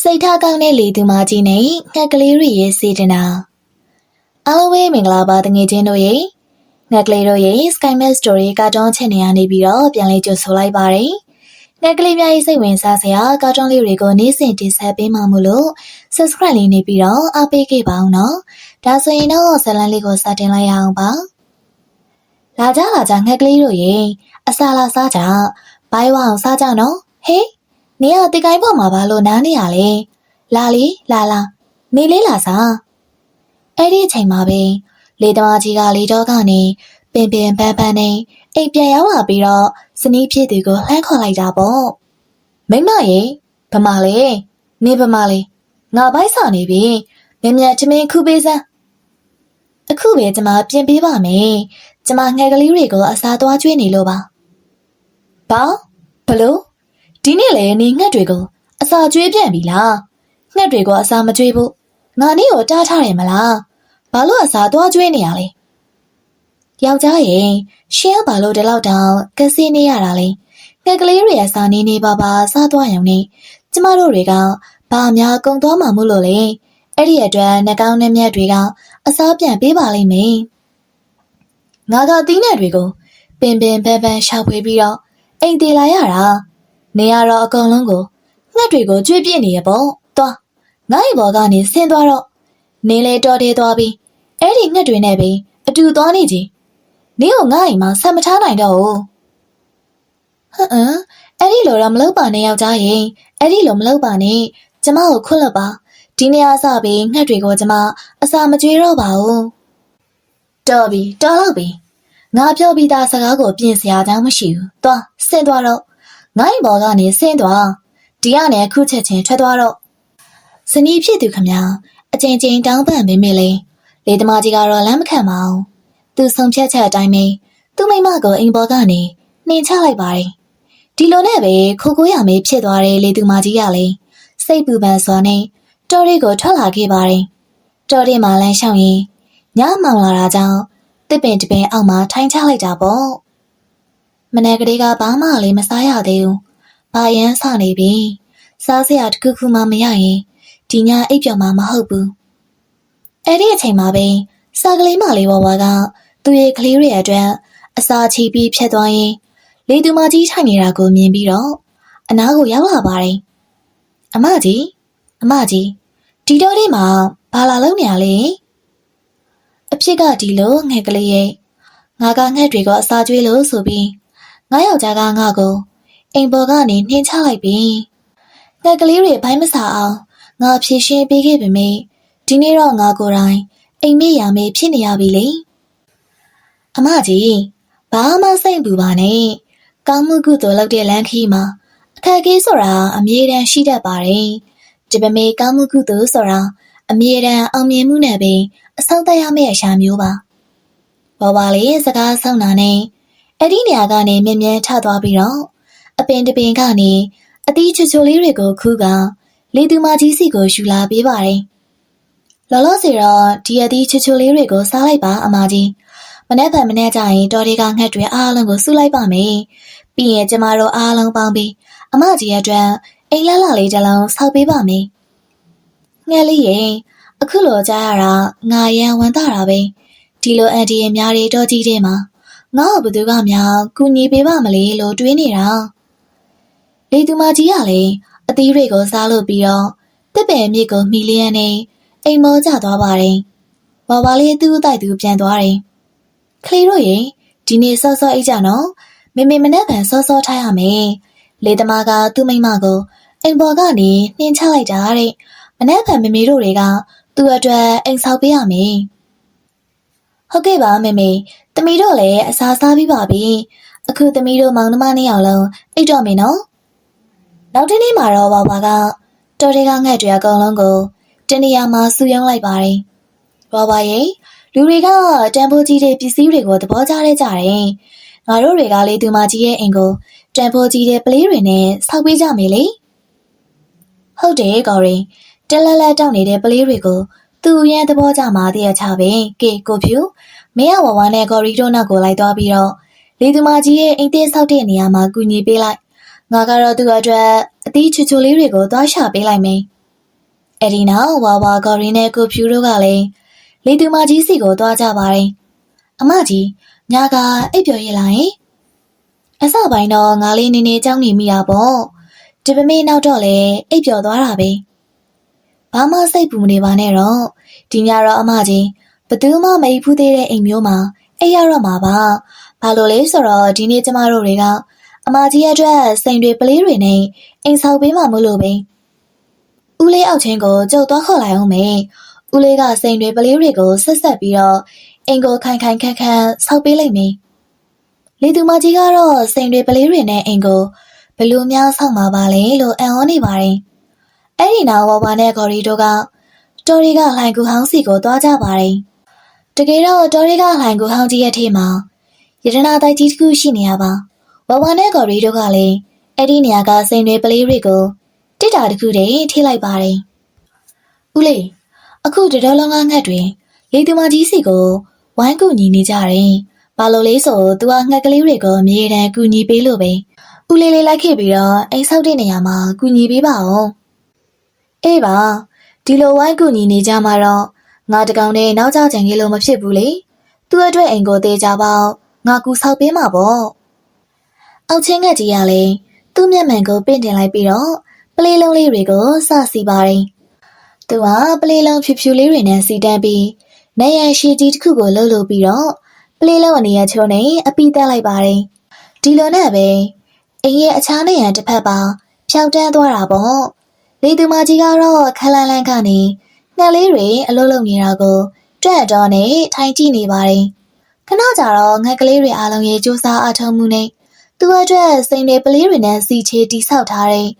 စိတ်ထားကောင်းတဲ့လေသူမကြီးနဲ့ငှက်ကလေးတွေရဲ့စေတနာအားလုံးပဲမင်္ဂလာပါတငယ်ချင်းတို့ရဲ့ငှက်ကလေးတို့ရဲ့ Sky Math Story ကာတွန်းချန်နယ်ကနေပြီးတော့ပြန်လည်ကြိုဆိုလိုက်ပါတယ်ငှက်ကလေးများရဲ့စိတ်ဝင်စားစရာကာတွန်းလေးတွေကိုနေ့စဉ်တင်ဆက်ပေးမှာမို့လို့ Subscribe လေးနေပြီးတော့အားပေးခဲ့ပါအောင်နော်ဒါဆိုရင်တော့ဇာတ်လမ်းလေးကိုစတင်လိုက်ရအောင်ပါလာကြငှက်ကလေးတို့ရဲ့အစာလာစားကြဘိုင်းဝအောင်စားကြနော်ဟေးနေရတိကိုင်းပေါ်မှာဘာလို့နားနေရလဲလာလေလာနေလေးလာစားအဲ့ဒီအချိန်မှာပဲလေသမားကြီးကလေတော့ကနေပင်ပန်းနဲ့အိမ်ပြန်ရောက်လာပြီးတော့ဇနီးဖြစ်သူကိုလှမ်းခေါ်လိုက်တာပေါ့မိမရေဗမာလေနေဗမာလေငါဘိုက်စာနေပြီမြန်ထမင်းခုပေးစမ်းအခုပဲကျမပြင်ပေးပါမယ်ကျမငှက်ကလေးတွေကိုအစာသွားကျွေးနေလို့ပါဘာဘလို့ဒီနေ့လေနေငှက်တွေကိုအစာကျွေးပြန်ပြီလားငှက်တွေကိုအစာမကျွေးဘူးငါနေ့ကိုတားထားတယ်မလားဘာလို့အစာသွားကျွေးနေရလဲယောက်ျားရဲ့ရှင်းဘာလို့ဒီလောက်တောင်ကစီးနေရတာလဲငှက်ကလေးတွေအစာနေပါစားသွားရုံနဲ့ကျမတို့တွေကဘာများကုံသွားမှာမို့လို့လဲအဲ့ဒီအတွက်နှကောင်းနှမျက်တွေကအစာပြန်ပေးပါလိမ့်မယ်ငါကသီးနှံတွေကိုပင်ရှာဖွေပြီးတော့အိမ်သေးလာရတာနေရတော့အကုန်လုံးကိုငှက်တွေကိုကျွေးပြစ်နေရပေါ့သွားငါ့ဘော်ကနေဆင်းသွားတော့နေလေတော်သေးသွားပြီးအဲ့ဒီငှက်တွေနဲ့ပဲအတူသွားနေကြနေကိုငါ့အိမ်မှာဆက်မထားနိုင်တော့ဘူးအဲ့ဒီလိုတော့မလုပ်ပါနဲ့ယောက်ျားရင်အဲ့ဒီလိုမလုပ်ပါနဲ့ကျမကိုခွတ်လက်ပါဒီနေ့အစပြီးငှက်တွေကိုကျမအစာမကျွေးတော့ပါဘူးတော်လောက်ပြီငါပြောပြီးသားစကားကိုပြင်စရာအကြောင်းမရှိဘူးသွားဆင်းသွားတော့ငါ့ဘော်ကနေဆင်းသွားဒီကနေခုချက်ချင်းထွက်သွားတော့ဇနီးဖြစ်သူခမအချိန်တောင်းပန်ပေးမိလေသမားကြီးကတော့လမ်းမခံပါဘူးသူဆုံးဖြတ်ချက်အတိုင်းပဲသူ့မိမကိုအိမ်ပေါ်ကနေနှင်ချလိုက်ပါတယ်ဒီလိုနဲ့ပဲခိုးရမေးဖြစ်သွားတယ်လေသူမကြီးကလေစိတ်ပူပန်စွာနဲ့တော်ရီကိုထွက်လာခဲ့ပါတယ်တော်ရီမှလမ်းလျှောက်ရင်ညမောင်လာတာကြောင့်တစ်ပင်အောက်မှာထိုင်ချလိုက်တာပေါ့မနေ့ကလေးကဘာမှလည်းမစားရသေးဘူးဘာရမ်းဆနေပြီစားစရာတစ်ခုမှမရရင်ဒီညအိပ်ပျော်မှာမဟုတ်ဘူးအဲ့ဒီအချိန်မှာပဲစားကလေးမလေးဘဝကသူ့ရဲ့ကလေးတွေအတွက်အစာချီပြီးဖြတ်သွားရင်လေသူမကြီးထိုင်နေတာကိုမြင်ပြီးတော့အနားကိုရောက်လာပါတယ်အမကြီးဒီတော့ဒီမှာဘာလာလုပ်နေရလဲအဖြစ်ကဒီလိုငှက်ကလေးရဲ့ငါကငှက်တွေကိုအစာကျွေးလို့ဆိုပြီးငါယောက်ျားကငါ့ကိုအိမ်ပေါ်ကနေနှင်ချလိုက်ပြီငှက်ကလေးတွေဘိုင်းမစာအောင်ငါဖြည့်ရှင်းပေးခဲ့ပေမယ့်ဒီနေ့တော့ငါကိုယ်တိုင်အိမ်မေ့ရမေးဖြစ်နေရပြီလေအမကြီးဘာမှစိတ်ပူပါနဲ့ကောင်းမှုကုသိုလ်လုပ်တဲ့လမ်းခီးမှာအခက်အခဲဆိုတာအမြဲတမ်းရှိတတ်ပါတယ်ဒီပေမဲ့ကောင်းမှုကုသိုလ်ဆိုတာအမြဲတမ်းအောင်မြင်မှုနဲ့ပဲအဆုံးသတ်ရမယ့်အရာမျိုးပါဘောပါလေးစကားဆောင်တာနဲ့အဲ့ဒီနေရာကနေမြင်းထသွားပြီးတော့အပင်တပင်ကနေအသီးချိုလေးတွေကိုခူးကလေသူမကြီးစီကိုယူလာပေးပါတယ်လောလောဆယ်တော့ဒီအသီးချိုလေးတွေကိုစားလိုက်ပါအမကြီးမနေ့ကျရင်တော်တွေကငှက်တွေအားလုံးကိုစုလိုက်ပါမယ်ပြီးရင်ကျမတို့အားလုံးပေါင်းပြီးအမကြီးအတွက်အိမ်လှလေးတစ်လုံးဆောက်ပေးပါမယ်ငှက်လေးရဲ့အခုလိုကြားရတာငါရန်ဝမ်းသာတာပဲဒီလိုအန်တီရဲ့များတွေတော့ကြီးတဲ့မှာငါ့ကိုဘသူကများကူညီပေးပါမလဲလို့တွေးနေတာလေသူမကြီးကလည်းအသီးတွေကိုစားလို့ပြီးတော့တစ်ပယ်မြစ်ကိုမှီလျက်နဲ့အိမ်မောကျသွားပါတယ်ဝါလေးသူ့အတိုက်သူပြန်သွားတယ်ကလေးတို့ရေဒီနေ့စောစောအိတ်ကြနော်မေမနဲ့ဗန်စောထားရမယ်လေသမားကသူ့မိမကိုအိမ်ပေါ်ကနေနှင်းချလိုက်တာတဲ့မနဲ့ဗန်မေတို့တွေကသူ့အတွက်အိမ်ဆောက်ပေးရမယ်ဟုတ်ကဲ့ပါမေသမီးတို့လည်းအစားစားပြီးပါပြီအခုသမီးတို့မောင်နှမနှစ်ယောက်လုံးအိတ်တော့မယ်နော်နောက်တစ်နေ့မှာတော့ဘာကတော်တွေကငှက်တွေအကုန်လုံးကိုတနေရာမှာစုယုံလိုက်ပါတယ်ဘာရဲ့လူတွေကတန်ဖိုးကြီးတဲ့ပစ္စည်းတွေကိုသဘောကျကြတယ်ငါတို့တွေကလေသူမကြီးရဲ့အိမ်ကိုတန်ဖိုးကြီးတဲ့ပလေးတွေနဲ့ဆောက်ပေးကြမယ်လေဟုတ်တယ်ကော်ရင်တလက်တောက်နေတဲ့ပလေးတွေကိုသူ့ရဲ့သဘောကျမှတည့်ရချပဲကဲကိုဖြူမင်းဝဝနဲ့ကော်ရီတို့နောက်ကိုလိုက်သွားပြီးတော့လေသူမကြီးရဲ့အိမ်သေးဆောက်တဲ့နေရာမှာကူညီပေးလိုက်ငါကတော့သူ့အတွက်အသီးချိုလေးတွေကိုသွားရှာပေးလိုက်မယ် အဲ့ဒီနောက်ဝါဝါဂေါ်ရီနဲ့ကိုဖြူတို့ကလည်းလေသူမကြီးစီကိုသွားကြပါတယ်။အမကြီးညာကအိပ်ပျော်ရလာရင်အစပိုင်းတော့ငါလေးနေနေကြောင်းနေမိတာပေါ့။ဒီပမေနောက်တော့လေအိပ်ပျော်သွားတာပဲ။ဘာမှစိတ်ပူမနေပါနဲ့တော့ဒီညတော့အမကြီးဘသူမှမအိပ်ဖူးသေးတဲ့အိမ်မျိုးမှာအိပ်ရတော့မှာပါ။ဘာလို့လဲဆိုတော့ဒီနေ့ကျမတို့တွေကအမကြီးအတွက်စိန်တွေပလေးတွေနဲ့အိမ်ဆောက်ပေးမှမလို့ပဲ။ဦးလေးအောက်ချင်းကိုကြုတ်သွားခေါ်လိုက်အောင်မေ။ဦးလေးကစိန်တွေပလေးတွေကိုဆက်ပြီးတော့အိမ်ကိုခိုင်ခိုင်ခန့်ခန့်ဆောက်ပေးလိုက်မယ်။လေသူမကြီးကတော့စိန်တွေပလေးတွေနဲ့အိမ်ကိုဘလို့များဆောက်မှာပါလဲလို့အံ့ဩနေပါတယ်။အဲ့ဒီနောက်ဝဝနဲ့ဂေါ်ရီတို့ကတော်ရီကလှိုင်ကူဟောင်းစီကိုသွားကြပါတယ်။တကယ်တော့တော်ရီကလှိုင်ကူဟောင်းကြီးရဲ့ထဲမှာရတနာတိုက်ကြီးတစ်ခုရှိနေရပါဝဝနဲ့ဂေါ်ရီတို့ကလည်းအဲ့ဒီနေရာကစိန်တွေပလေးတွေကိုတစ်တာတစ်ခုတည်းထိလိုက်ပါတယ်။ဦးလေးအခုတတော်လုံးကငှက်တွေလေသူမကြီးစီကိုဝိုင်းကူညီနေကြတယ်။ဘာလို့လဲဆိုသူကငှက်ကလေးတွေကိုအမြဲတမ်းကူညီပေးလို့ပဲ။ဦးလေးလေးလိုက်ခဲ့ပြီးတော့အိမ်ဆောက်တဲ့နေရာမှာကူညီပေးပါဦး။အေးပါဒီလိုဝိုင်းကူညီနေကြမှာတော့ငါတကောင်နဲ့နောက်ကျချင်ကြီးလို့မဖြစ်ဘူးလေ။သူ့အတွက်အိမ်ကိုသေးကြပေါ့ငါကူဆောက်ပေးမှာပေါ့။အောက်ချင်းငှက်ကြီးကလည်းသူ့မျက်မှန်ကိုပင့်တင်လိုက်ပြီးတော့ပလေးလုံးလေးတွေကိုစစီပါတယ်။သူကပလေးလုံးဖြူဖြူလေးတွေနဲ့စီတန်းပြီးနေရန်ရှိကြီးတစ်ခုကိုလှုပ်လို့ပြီးတော့ပလေးလုံးအနေရချိုးနဲ့အပီးတက်လိုက်ပါတယ်။ဒီလိုနဲ့ပဲအိမ်ရဲ့အခြားနေရန်တစ်ဖက်ပါဖြောက်တန်းသွားတာပေါ့။လေသူမကြီးကတော့ခလန်းလန်းကနေငှက်လေးတွေအလုံးလုံးနေတာကိုတွန့်တော်နဲ့ထိုင်ကြည့်နေပါတယ်။ခဏကြာတော့ငှက်ကလေးတွေအားလုံးရဲ့ကြိုးစားအထောက်မှုနဲ့သူ့အတွက်စိန်တွေပလေးတွေနဲ့စီချေတီဆောက်ထားတဲ့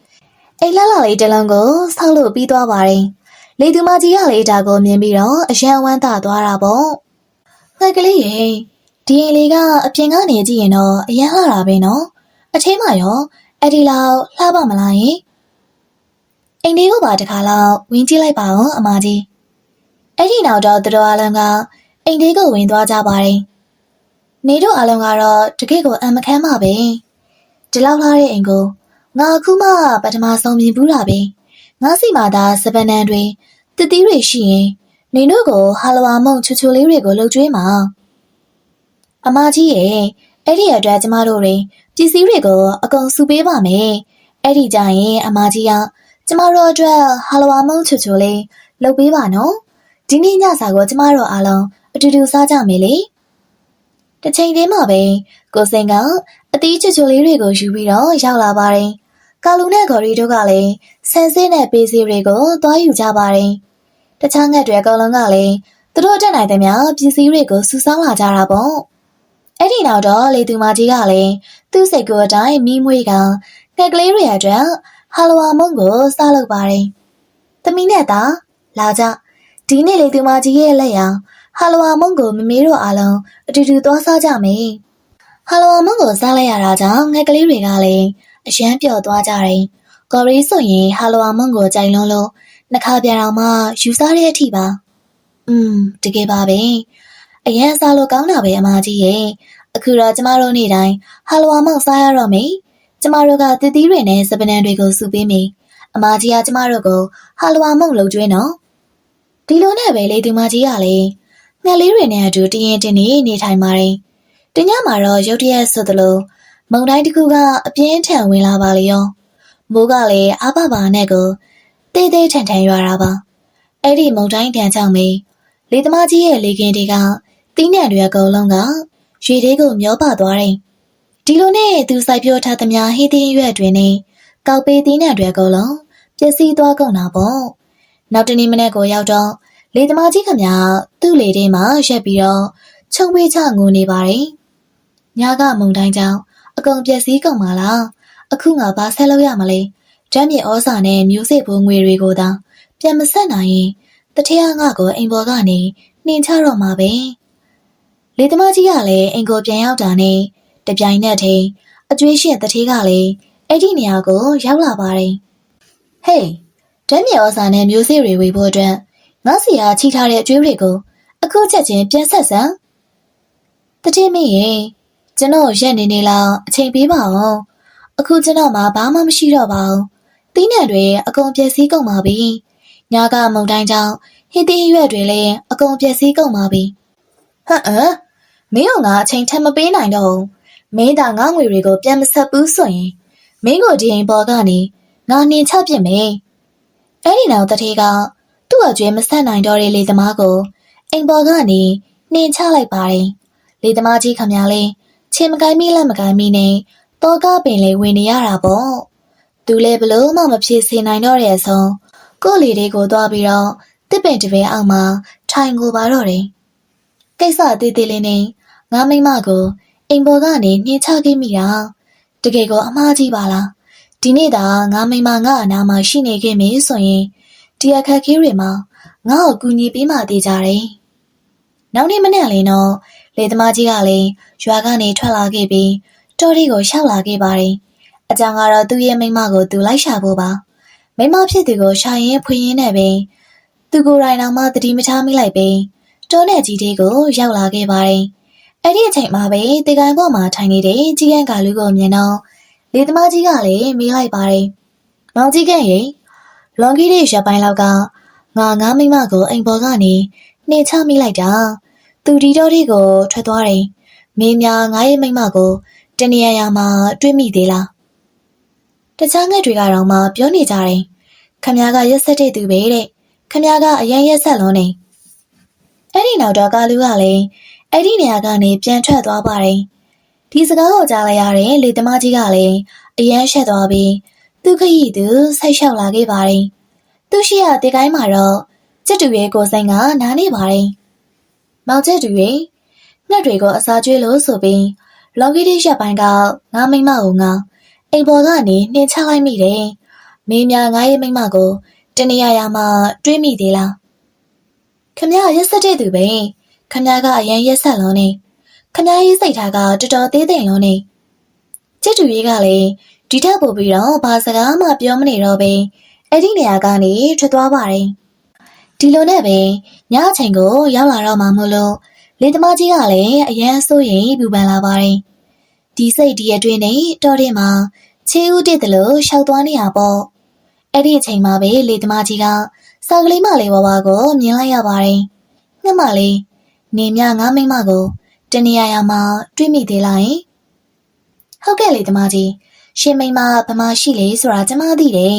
အိမ်လှလှလေးတစ်လုံးကိုဆောက်လို့ပြီးသွားပါတယ်။လေသူမကြီးကလေဒါကိုမြင်ပြီးတော့အယံဝမ်းသာသွားတာပေါ့။ငှက်ကလေးရေဒီအိမ်လေးကအပြင်ကနေကြည့်ရင်တော့အယံလှတာပဲနော်။အထဲမှာရောအဲ့ဒီလောက်လှပမလားယင်။အိမ်လေးကိုပါတခါလောက်ဝင်ကြည့်လိုက်ပါဦးအမကြီး။အဲ့ဒီနောက်တော့သူတို့အားလုံးကအိမ်လေးကိုဝင်သွားကြပါတယ်။နေတို့အားလုံးကတော့တကယ့်ကိုအံမခမ်းပါပဲ။ဒီလောက်လှတဲ့အိမ်ကိုငါအခုမှပထမဆုံးမြင်ဘူးတာပဲငါစီမှာသာစပနန်တွေတတိတွေရှိရင်နေတို့ကိုဟာလဝါမုံချူချူလေးတွေကိုလှုပ်ကျွေးမှာအမကြီးရဲ့အဲ့ဒီအတွက်ကျမတို့တွေပစ္စည်းတွေကိုအကုန်စုပေးပါမယ်အဲ့ဒီကြရင်အမကြီးကကျမတို့အတွက်ဟာလဝါမုံချူချူလေးလှုပ်ပေးပါနော်ဒီနေ့ညစာကိုကျမတို့အားလုံးအတူတူစားကြမယ်လေတစ်ချိန်တည်းမှာပဲကိုစိန်ကအသီးချူချူလေးတွေကိုယူပြီးတော့ရောက်လာပါတယ်ကာလူနဲ့ဂေါ်ရီတို့ကလည်းဆန်စင်းနဲ့ပေးစီတွေကိုသွားယူကြပါတယ်။တခြားငှက်တွေအကောင်လုံးကလည်းသူတို့တက်နိုင်တဲ့များပစ္စည်းတွေကိုစုဆောင်းလာကြတာပေါ့။အဲ့ဒီနောက်တော့လေသူမကြီးကလည်းသူ့စိတ်ကိုအတိုင်းမိမွေးကငှက်ကလေးတွေအတွက်ဟာလဝါမုံကိုစားလုပ်ပါတယ်။သမီးနဲ့သားလာကြဒီနေ့လေသူမကြီးရဲ့လက်ရဟာလဝါမုံကိုမမေတို့အားလုံးအတူတူသွားစားကြမယ်။ဟာလဝါမုံကိုစားလိုက်ရတာကြောင့်ငှက်ကလေးတွေကလည်းအရန်ပျော်သွားကြတယ်။ကော်ရီဆိုရင်ဟာလဝါမုံကိုကြိုင်လုံးလို့နှခါပြန်အောင်မှယူစားတဲ့အထိပါ။တကယ်ပါပဲ။အရန်စားလို့ကောင်းတာပဲအမကြီးရဲ့။အခုတော့ကျမတို့နေ့တိုင်းဟာလဝါမုံစားရတော့မယ်။ကျမတို့ကတသီးတွေနဲ့စပနန်တွေကိုစုပေးမယ်။အမကြီးကကျမတို့ကိုဟာလဝါမုံလှုပ်ကျွေးနော်။ဒီလိုနဲ့ပဲလေသူမကြီးကလည်းငှက်လေးတွေနဲ့အတူတရင်တင်နေထိုင်ပါတယ်။တညမှာတော့ရုတ်တရက်ဆိုသလိုမုံတိုင်းတစ်ခုကအပြင်းထန်ဝင်လာပါလေရောမိုးကလည်းအပပါနဲ့ကိုတေးသေးထန်ထန်ရွာတာပါအဲ့ဒီမုံတိုင်းတန်ကြောင့်မေလေသမားကြီးရဲ့လေကင်တွေကတီးနှံတွေအကုန်လုံးကရွေသေးကိုမျောပါသွားတယ်ဒီလိုနဲ့သူစိုက်ပျိုးထားသမျှဟေးသေးရွက်တွေနဲ့ကောက်ပေးတီးနှံတွေအကုန်လုံးပျက်စီးသွားကုန်တာပေါ့နောက်တနေ့မနေ့ကိုရောက်တော့လေသမားကြီးခမသူ့လေထဲမှာရက်ပြီးတော့ချုံပေးချငိုနေပါတယ်ညကမုံတိုင်းကြောင့်အကုန်ပျက်စီးကုန်ပါလားအခုငါဘာဆက်လုပ်ရမလဲဓာတ်မြေဩဇာနဲ့မျိုးစေ့ဘိုးငွေတွေကိုသာပြန်မဆက်နိုင်ရင်တထရငါကိုအိမ်ပေါ်ကနေနှင်ချတော့မှာပဲလေသမားကြီးကလည်းအိမ်ကိုပြန်ရောက်တာနဲ့တပြိုင်နက်တည်းအကျွေးရှင်တထေးကလည်းအဲ့ဒီနေရာကိုရောက်လာပါတယ်ဟေးဓာတ်မြေဩဇာနဲ့မျိုးစေ့တွေဝေဖို့အတွက်ငါစီဟာချိထားတဲ့အကျွေးတွေကိုအခုချက်ချင်းပြန်ဆက်စမ်းတထေးမင်းရဲ့ကျွန်တော်ရက်နေလောက်အချိန်ပေးပါဦးအခုကျွန်တော်မှဘာမှမရှိတော့ပါဘူးတီးနှံတွေအကုန်ပျက်စီးကုန်ပါပြီ ညာကမုန်တိုင်းကြောင့်ဟင်းသီးရွက်တွေလည်းအကုန်ပျက်စီးကုန်ပါပြီဟမ်မင်းတို့ကအချိန်ထပ်မပေးနိုင်တော့မင်းသာငါငွေတွေကိုပြန်မဆက်ဘူးဆိုရင်မင်းကိုဒီအိမ်ပေါ်ကနေငါနှင်ချပြစ်မယ်အဲ့ဒီနောက်တထေးကသူ့အကျွေးမဆက်နိုင်တော့တဲ့လေသမားကိုအိမ်ပေါ်ကနေနှင်ချလိုက်ပါတယ်လေသမားကြီးခမလေးချင်းမကိုင်းမီလက်မကိုင်းမီနဲ့တောကပင်လေးဝင်နေရတာပေါ့သူလည်းဘလို့မှမဖြစ်စေနိုင်တော့တဲ့အဆုံးကို့လေတွေကိုသွားပြီးတော့တစ်ပင်တစ်ပင်အောက်မှာထိုင်ကိုပါတော့တယ်ကိစ္စအသေးသေးလေးနဲ့ငါမိမကိုအိမ်ပေါ်ကနေနှင်ချခဲ့မိတာတကယ်ကိုအမှားကြီးပါလားဒီနေ့သာငါမိမငါအနာမှာရှိနေခဲ့မေဆိုရင်ဒီအခက်ခဲတွေမှာငါ့ကိုကူညီပေးမှသေးကြတယ်နောက်နေ့မနေ့လေးတော့လေသမားကြီးကလည်းရွာကနေထွက်လာခဲ့ပြီးတော်ရီကိုရှောက်လာခဲ့ပါတယ်အကြောင်းကတော့သူ့ရဲ့မိမကိုသူလိုက်ရှာဖို့ပါမိမဖြစ်သူကိုရှာရင်ဖွင့်ရင်းနဲ့ပဲသူကိုယ်တိုင်တော့မှတတိမချမိလိုက်ပြီးတောနဲ့ကြီးသေးကိုရောက်လာခဲ့ပါတယ်အဲ့ဒီအချိန်မှာပဲတေကိုင်ပေါ်မှာထိုင်နေတဲ့ကြီးကန်းကလူကိုမြင်တော့လေသမားကြီးကလည်းမေးလိုက်ပါတယ်မောင်ကြီးကန်းရေလွန်ခဲ့တဲ့ရက်ပိုင်းလောက်ကငါမိမကိုအိမ်ပေါ်ကနေနှင်ချမိလိုက်တာသူဒီတော်ဒီကိုထွက်သွားတယ်မင်းများငါရဲ့မိမကိုတနေရာမှာတွေးမိသေးလားတခြားငှက်တွေကတော့မှပြောနေကြတယ်ခမည်းကရက်ဆက်တဲ့သူပဲတဲ့ခမည်းကအရင်ရက်ဆက်လုံးနေအဲ့ဒီနောက်တော့ကာလူကလည်းအဲ့ဒီနေရာကနေပြန်ထွက်သွားပါတယ်ဒီစကားကိုကြားလိုက်ရတဲ့လေသမားကြီးကလည်းအရန်ရှက်သွားပြီးသူခရီးသူဆိုက်လျှောက်လာခဲ့ပါတယ်သူရှိရတဲ့ကိုင်းမှာတော့ကျက်တူရဲ့ကိုစိန်ကနားနေပါတယ်မောင်ကျက်တူရဲ့ငှက်တွေကိုအစာကျွေးလို့ဆိုပြီးလော်ဂီတီရက်ပိုင်းကငါမိမကိုငါအိမ်ပေါ်ကနေနှင်ချလိုက်မိတယ်မင်းများငါရဲ့မိမကိုတနေရာမှာတွေးမိသေးလားခမရရက်ဆက်တဲ့သူပဲခမရကအရန်ရက်ဆက်လုံးနေခမရရေးစိတ်ထားကတော်တော်သေးသိမ်လုံးနေကျက်တူရေးကလည်းဒီထက်ပိုပြီးတော့ဘာစကားမှပြောမနေတော့ပဲအဲ့ဒီနေရာကနေထွက်သွားပါတယ်ဒီလိုနဲ့ပဲညအချိန်ကိုရောက်လာတော့မှမို့လို့လေသမားကြီးကလည်းအရန်ဆိုးရင်ပူပန်လာပါတယ်ဒီစိတ်ဒီအတွင်းနဲ့တော်တဲ့မှာချေဦးတစ်တလို့ရှောက်သွားနေရပေါ့အဲ့ဒီအချိန်မှာပဲလေသမားကြီးကစာကလေးမလေးဘဝကိုမြင်လိုက်ရပါတယ်ငှက်မလေးနေမြငါမိမကိုတနေရာမှာတွေးမိသေးလားဟုတ်ကဲ့လေသမားကြီးရှင်မိမဗမာရှိလေဆိုတာကျမသိတယ်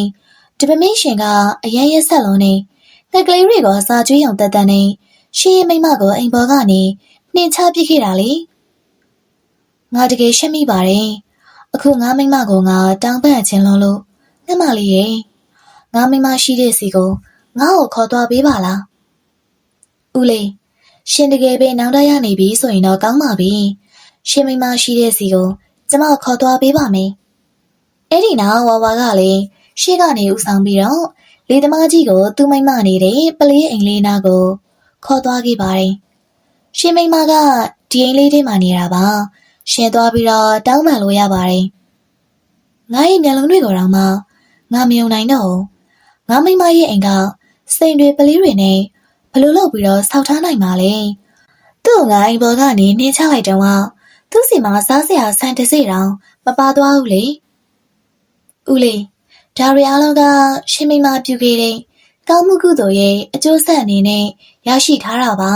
ဒီပမင်းရှင်ကအရန်ရက်ဆက်လုံးနေငှက်ကလေးတွေကစာကျွေးရုံတက်တက်နေရှင်မိမကိုအိမ်ပေါ်ကနေနှင်ချပစ်ခဲ့တာလေငါတကယ်ရှက်မိပါတယ်အခုငါမိမကိုငါတောင်းပန်ခြင်းလို့ငှက်မလေးရေငါမိမရှိတဲ့စီကိုငါ့ကိုခေါ်သွားပေးပါလားဦးလေးရှင်တကယ်ပဲနောင်တရနေပြီဆိုရင်တော့ကောင်းပါပြီရှင်မိမရှိတဲ့စီကိုကျမခေါ်သွားပေးပါမယ်အဲ့ဒီနောက်ဝါဝါကလည်းရှေ့ကနေဦးဆောင်ပြီးတော့လေသမားကြီးကိုသူ့မိမနေတဲ့ပလေးအိမ်လေးနာကိုခေါ်သွားခဲ့ပါတယ်ရှင်မိမကဒီအိမ်လေးထဲမှာနေတာပါရှင်သွားပြီးတော့တောင်းပန်လို့ရပါတယ်ငါရဲ့မျက်လုံးတွေကိုတော့မှငါမယုံနိုင်တော့ငါမိမရဲ့အိမ်ကစိန်တွေပလေးတွေနဲ့ဘလို့လုပ်ပြီးတော့ဆောက်ထားနိုင်ပါလဲသူ့ငါအိမ်ပေါ်ကနေနှင်းချလိုက်တော့သူ့စီမှာစားစရာဆန်တစိတောင်မပါသွားဘူးလေဦးလေးဒါရီအားလုံးကရှင်မိမပြုခဲ့တဲ့ကောင်းမှုကုသိုလ်ရဲ့အကျိုးဆက်အနေနဲ့ရရှိထားတာပါ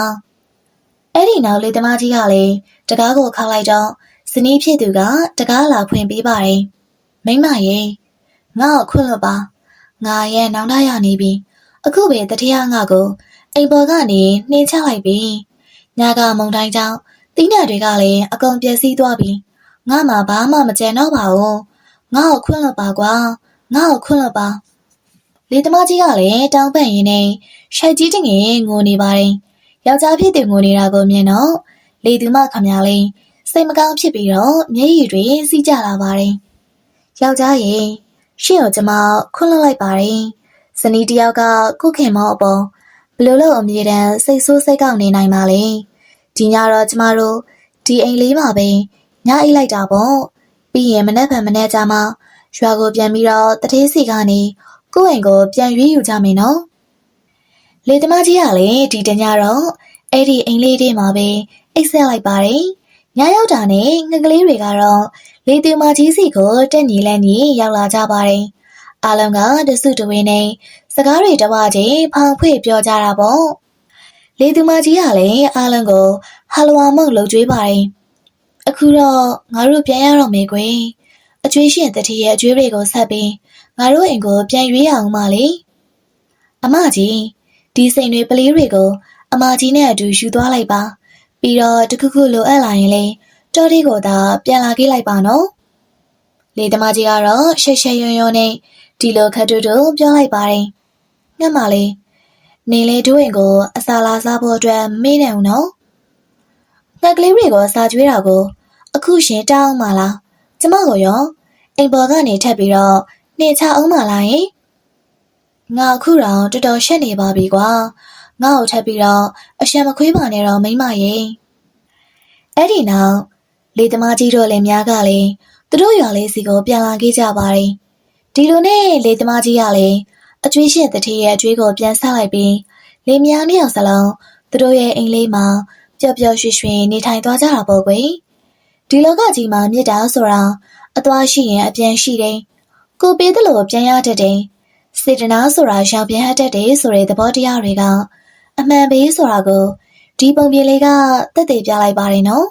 အဲ့ဒီနောက်လေသမားကြီးကလည်းတကားကိုခောက်လိုက်တော့ဇနီးဖြစ်သူကတကားလာဖွင့်ပေးပါတယ်မိမရဲ့ငါ့ကိုခွင့်လွှတ်ပါငါရဲ့နောင်တရနေပြီအခုပဲတတိယငါကိုအိမ်ပေါ်ကနေနှင်းချလိုက်ပြီညကမုန်တိုင်းကြောင့်တီးနှံတွေကလည်းအကုန်ပျက်စီးသွားပြီငါမှဘာမှမကြံတော့ပါဘူးငါ့ကိုခွင့်လွှတ်ပါကွာငါ့ကိုခွင့်လွှတ်ပါလေသမားကြီးကလည်းတောင်းပန်ရင်းနဲ့ရှိုက်ကြီးတငယ်ငိုနေပါတယ်ယောက်ျားဖြစ်သူငိုနေတာကိုမြင်တော့လေသူမခမရလေးစိတ်မကောင်းဖြစ်ပြီးတော့မျက်ရည်တွေစီးကျလာပါတယ်ယောက်ျားရဲ့ရှင့်ကိုကျမခွင့်လွှတ်လိုက်ပါတယ်ဇနီးတယောက်ကကိုခင်မောအပေါ်ဘလို့လို့အမြဲတမ်းစိတ်ဆိုးစိတ်ကောက်နေနိုင်ပါလေဒီညတော့ကျမတို့ဒီအိမ်လေးမှာပဲညအိတ်လိုက်တာပေါ့ပြီးရင်မနေ့ကမနေ့ကျမှရွာကိုပြန်ပြီးတော့တထေးစီကနေကိုယ့်အိမ်ကိုပြန်ရွေးယူကြမယ်နော်လေသမားကြီးကလည်းဒီတညတော့အဲ့ဒီအိမ်လေးထဲမှာပဲအိတ်ဆက်လိုက်ပါတယ်ညရောက်တာနဲ့ငှက်ကလေးတွေကတော့လေသူမကြီးစီကိုတက်ညီလန်းညီရောက်လာကြပါတယ်အားလုံးကတစုတဝင်းနဲ့စ စကားတွေတဝချင်းဖောင်ဖွေပြောကြတာပေါ့လေသူမကြီးကလည်းအားလုံးကိုဟာလဝါမုတ်လှုပ်ကြွေးပါတယ်အခုတော့ငါတို့ပြန်ရတော့မယ်ကွယ်အကျွေးရှင်တတိရဲ့အကျွေးတွေကိုဆက်ပြီးငါတို့အိမ်ကိုပြန်ရွေးရအောင်ပါလေအမကြီးဒီစိန်တွေပလေးတွေကိုအမကြီးနဲ့အတူယူသွားလိုက်ပါပြီးတော့တခုခုလိုအပ်လာရင်လေတော်ဒီကိုသာပြန်လာခဲ့လိုက်ပါနော်လေသမားကြီးကတော့ရှက်ရှက်ရွံ့ရွံ့နဲ့ဒီလိုခက်တူတူပြောလိုက်ပါတယ်ငှက်မလေးနေလေတို့ရင်ကိုအစာလာစားဖို့အတွက်မေးနေအောင်နော်ငှက်ကလေးတွေကိုစာကျွေးတာကိုအခုရှင်တောင်းမှလားကျမကိုရောအိမ်ပေါ်ကနေထပ်ပြီးတော့နေချအောင်မှလားယင်ငါအခုတော့တော်တော်ရှက်နေပါပြီကွာငါ့ကိုထပ်ပြီးတော့အရှက်မခွေးပါနဲ့တော့မိမရဲ့အဲ့ဒီနောက်လေသမားကြီးတို့လည်းများကလည်းသူတို့ရွာလေးစီကိုပြန်လာခဲ့ကြပါတယ်ဒီလိုနဲ့လေသမားကြီးကလည်းအကျွေးရှင်တတိရဲ့အကျွေးကိုပြန်ဆက်လိုက်ပြီးလေများနှစ်ယောက်စလုံးသူတို့ရဲ့အိမ်လေးမှာပျော်ပျော်ရွှင်ရွှင်နေထိုင်သွားကြတာပေါ့ကွယ်ဒီလောကကြီးမှာမြစ်တာဆိုတာအသွားရှိရင်အပြန်ရှိတယ်ကိုပေးသလိုပြန်ရတတ်တယ်စေတနာဆိုတာရှောင်ပြန်ဟတတ်တယ်ဆိုတဲ့သဘောတရားတွေကအမှန်ပဲဆိုတာကိုဒီပုံပြင်လေးကသက်သေပြလိုက်ပါတယ်နော်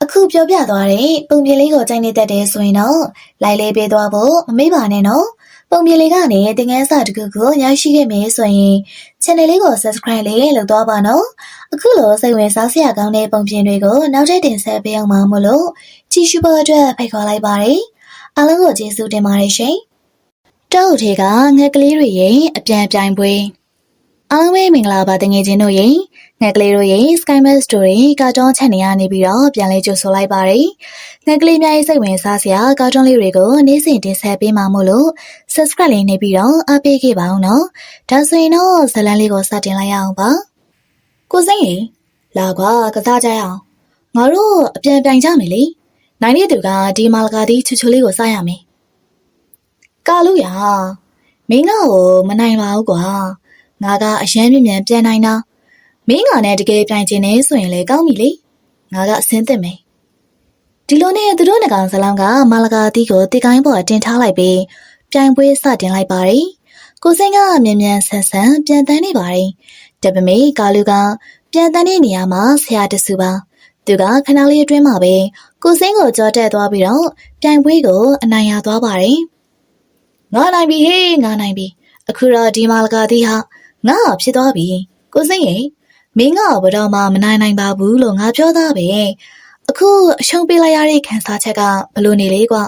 အခုပြောပြသွားတဲ့ပုံပြင်လေးကိုကြိုက်နေတတ်တယ်ဆိုရင်တော့လိုက်လေးပေးသွားဖို့မမေ့ပါနဲ့နော်ပုံပြင်လေးကနေသင်ခန်းစာတစ်ခုကိုရရှိခဲ့မယ်ဆိုရင် channel လေးကို subscribe လေးလုပ်သွားပါနော်အခုလိုစိတ်ဝင်စားစရာကောင်းတဲ့ပုံပြင်တွေကိုနောက်ထပ်တင်ဆက်ပေးအောင်ပါမို့လို့ကြည့်ရှုဖို့အတွက်ဖိတ်ခေါ်လိုက်ပါတယ်အားလုံးကိုကျေးဇူးတင်ပါတယ်ရှင်တောက်ထေကငှက်ကလေးတွေရဲ့အပြန်ပြိုင်ပွဲအားလုံးပဲမင်္ဂလာပါတငယ်ချင်းတို့ရဲ့ငှက်ကလေးတို့ရဲ့ Skymail Story ကာတွန်း channel ကနေပြီးတော့ပြန်လဲကြိုဆိုလိုက်ပါတယ်ငှက်ကလေးများရဲ့စိတ်ဝင်စားစရာကာတွန်းလေးတွေကိုနေ့စဉ်တင်ဆက်ပေးမှာမို့လို့ subscribe လေးနေပြီးတော့အားပေးခဲ့ပါအောင်နော်ဒါဆိုရင်တော့ဇလန်းလေးကိုစတင်လိုက်ရအောင်ပါကိုစိမ့်ရေလာကွာကစားကြရအောင်ငါတို့အပြန်ပြိုင်ကြမယ်လေနိုင်တဲ့သူကဒီမာလကာတီချူချူလေးကိုစားရမယ်ကာလူရမင်းကကိုမနိုင်ပါဘူးကွာငါကအရန်မြင်မြန်ပြန်နိုင်တာမင်းကနဲ့တကယ်ပြိုင်ခြင်းနဲ့ဆိုရင်လေကောင်းပြီလေငါကအစင်းသင့်မယ်ဒီလိုနဲ့သူတို့ငကောင်စလောင်းကမာလကာတီကိုတီကိုင်းပေါ်တင်ထားလိုက်ပြီးပြိုင်ပွဲစတင်လိုက်ပါတယ်ကိုစိန်ကမြန်မြန်ဆန်ဆန်ပြန်တန်းနေပါတယ်တပမေကာလူကပြန်တန်းတဲ့နေရာမှာဆရာတဆူပါသူကခဏလေးအတွင်းမှာပဲကိုစိန်ကိုကြောတက်သွားပြီးတော့ပြိုင်ပွဲကိုအနိုင်ရသွားပါတယ်ငါနိုင်ပြီဟေးငါနိုင်ပြီအခုတော့ဒီမာလကာတီဟာငါဖြစ်သွားပြီကိုစိန်ရေမင်းကဘယ်တော့မှမနိုင်ပါဘူးလို့ငါပြောသားပဲအခုအရှုံးပေးလိုက်ရတဲ့ခံစားချက်ကဘလို့နေလေကွ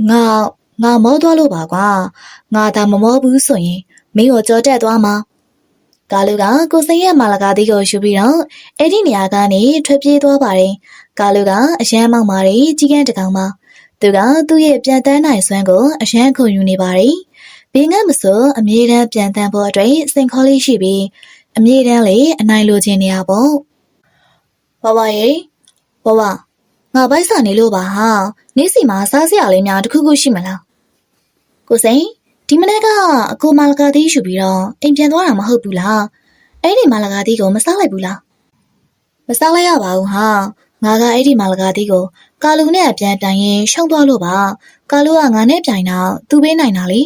ငါမောသွားလို့ပါကွာငါသာမမောဘူးဆိုရင်မင်းကိုကြောတက်သွားမှာကာလူကကိုစိန်ရဲ့မာလကာတီကိုယူပြီးတော့အဲ့ဒီနေရာကနေထွက်ပြေးသွားပါတယ်ကာလူကအရန်မောက်မာရီကြီးကန်းတကောင်ပါသူကသူ့ရဲ့ပြန်တန်းနိုင်စွမ်းကိုအရန်ခုန်ယူနေပါတယ်ဘင်းကမဆိုအမြဲတမ်းပြန်တန်းဖို့အတွက်စိန်ခေါ်လေးရှိပြီးအမြဲတမ်းလေအနိုင်လိုချင်နေရပေါ့ဘဝရေဘဝငါပိုက်စာနေလို့ပါဟာနေ့စီမှာစားစရာလေးများတစ်ခုခုရှိမလားကိုစိန်ဒီမနေ့ကအကိုမာလကာတီယူပြီးတော့အိမ်ပြန်သွားတာမဟုတ်ဘူးလားအဲ့ဒီမာလကာတီကိုမစားလိုက်ဘူးလားမစားလိုက်ရပါဘူးဟာငါကအဲ့ဒီမာလကာတီကိုကာလူနဲ့ပြန်တိုင်ရင်ရှုံးသွားလို့ပါကာလူကငါနဲ့ပြိုင်တော့သူပေးနိုင်တာလေ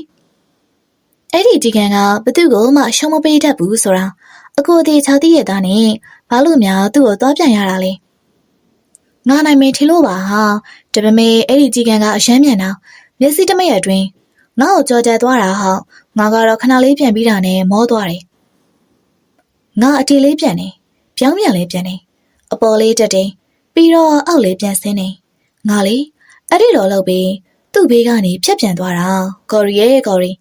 အဲ့ဒီဒီကန်ကဘသူ့ကိုမှရှုံးမပေးတတ်ဘူးဆိုတာအကိုအသေးချောက်တည့်ရတာနဲ့ဘာလို့များသူ့ကိုသွားပြန်ရတာလဲငါနိုင်မေထင်လို့ပါဟာတပမေအဲ့ဒီဒီကန်ကအရှမ်းမြန်တာမျက်စိတမိတ်အတွင်းငါ့ကိုကြော်ကြသွားတာဟောက်ငါကတော့ခဏလေးပြန်ပြီးတာနဲ့မောသွားတယ်ငါအတီလေးပြန်နေပြောင်းပြန်လေးပြန်နေအပေါ်လေးတက်တယ်ပြီးတော့အောက်လေးပြန်ဆင်းနေငါလေအဲ့ဒီတော့လောက်ပြီးသူ့ဘေးကနေဖြတ်ပြန်သွားတာကော်ရီရဲ့ကော်ရီ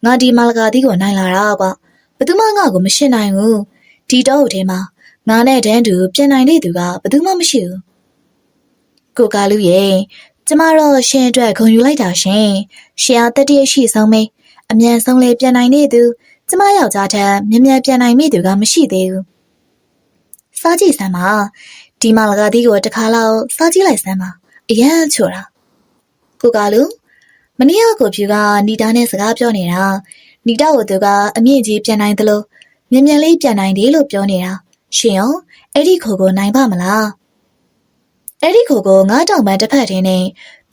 ငါဒီမာလကာတီကိုနိုင်လာတာကွာဘသူမှငါ့ကိုမရှင်းနိုင်ဘူးဒီတော့ထဲမှာငါနဲ့တန်းတူပြန်နိုင်တဲ့သူကဘသူမှမရှိဘူးကိုကာလူရဲ့ကျမတော့ရှင်အတွက်ဂုဏ်ယူလိုက်တာရှင်ရှင်အားတတိယရှိဆုံးမေးအမြန်ဆုံးလေးပြန်နိုင်နေသူကျမယောက်ျားထက်မြန်မြန်ပြန်နိုင်မိသူကမရှိသေးဘူးစားကြည့်စမ်းပါဒီမာလကာတီကိုတစ်ခါလောက်စားကြည့်လိုက်စမ်းပါအရန်ချိုတာကိုကာလူမနေ့ကကိုဖြူကနီတာနဲ့စကားပြောနေတာနီတာကိုသူကအမြင့်ကြီးပြန်နိုင်သလိုမြန်မြန်လေးပြန်နိုင်တယ်လို့ပြောနေတာရှင်ရောအဲ့ဒီခိုကိုနိုင်ပါမလားအဲ့ဒီခိုကိုငါးတောင်ပန်းတစ်ဖက်ထင်းနဲ့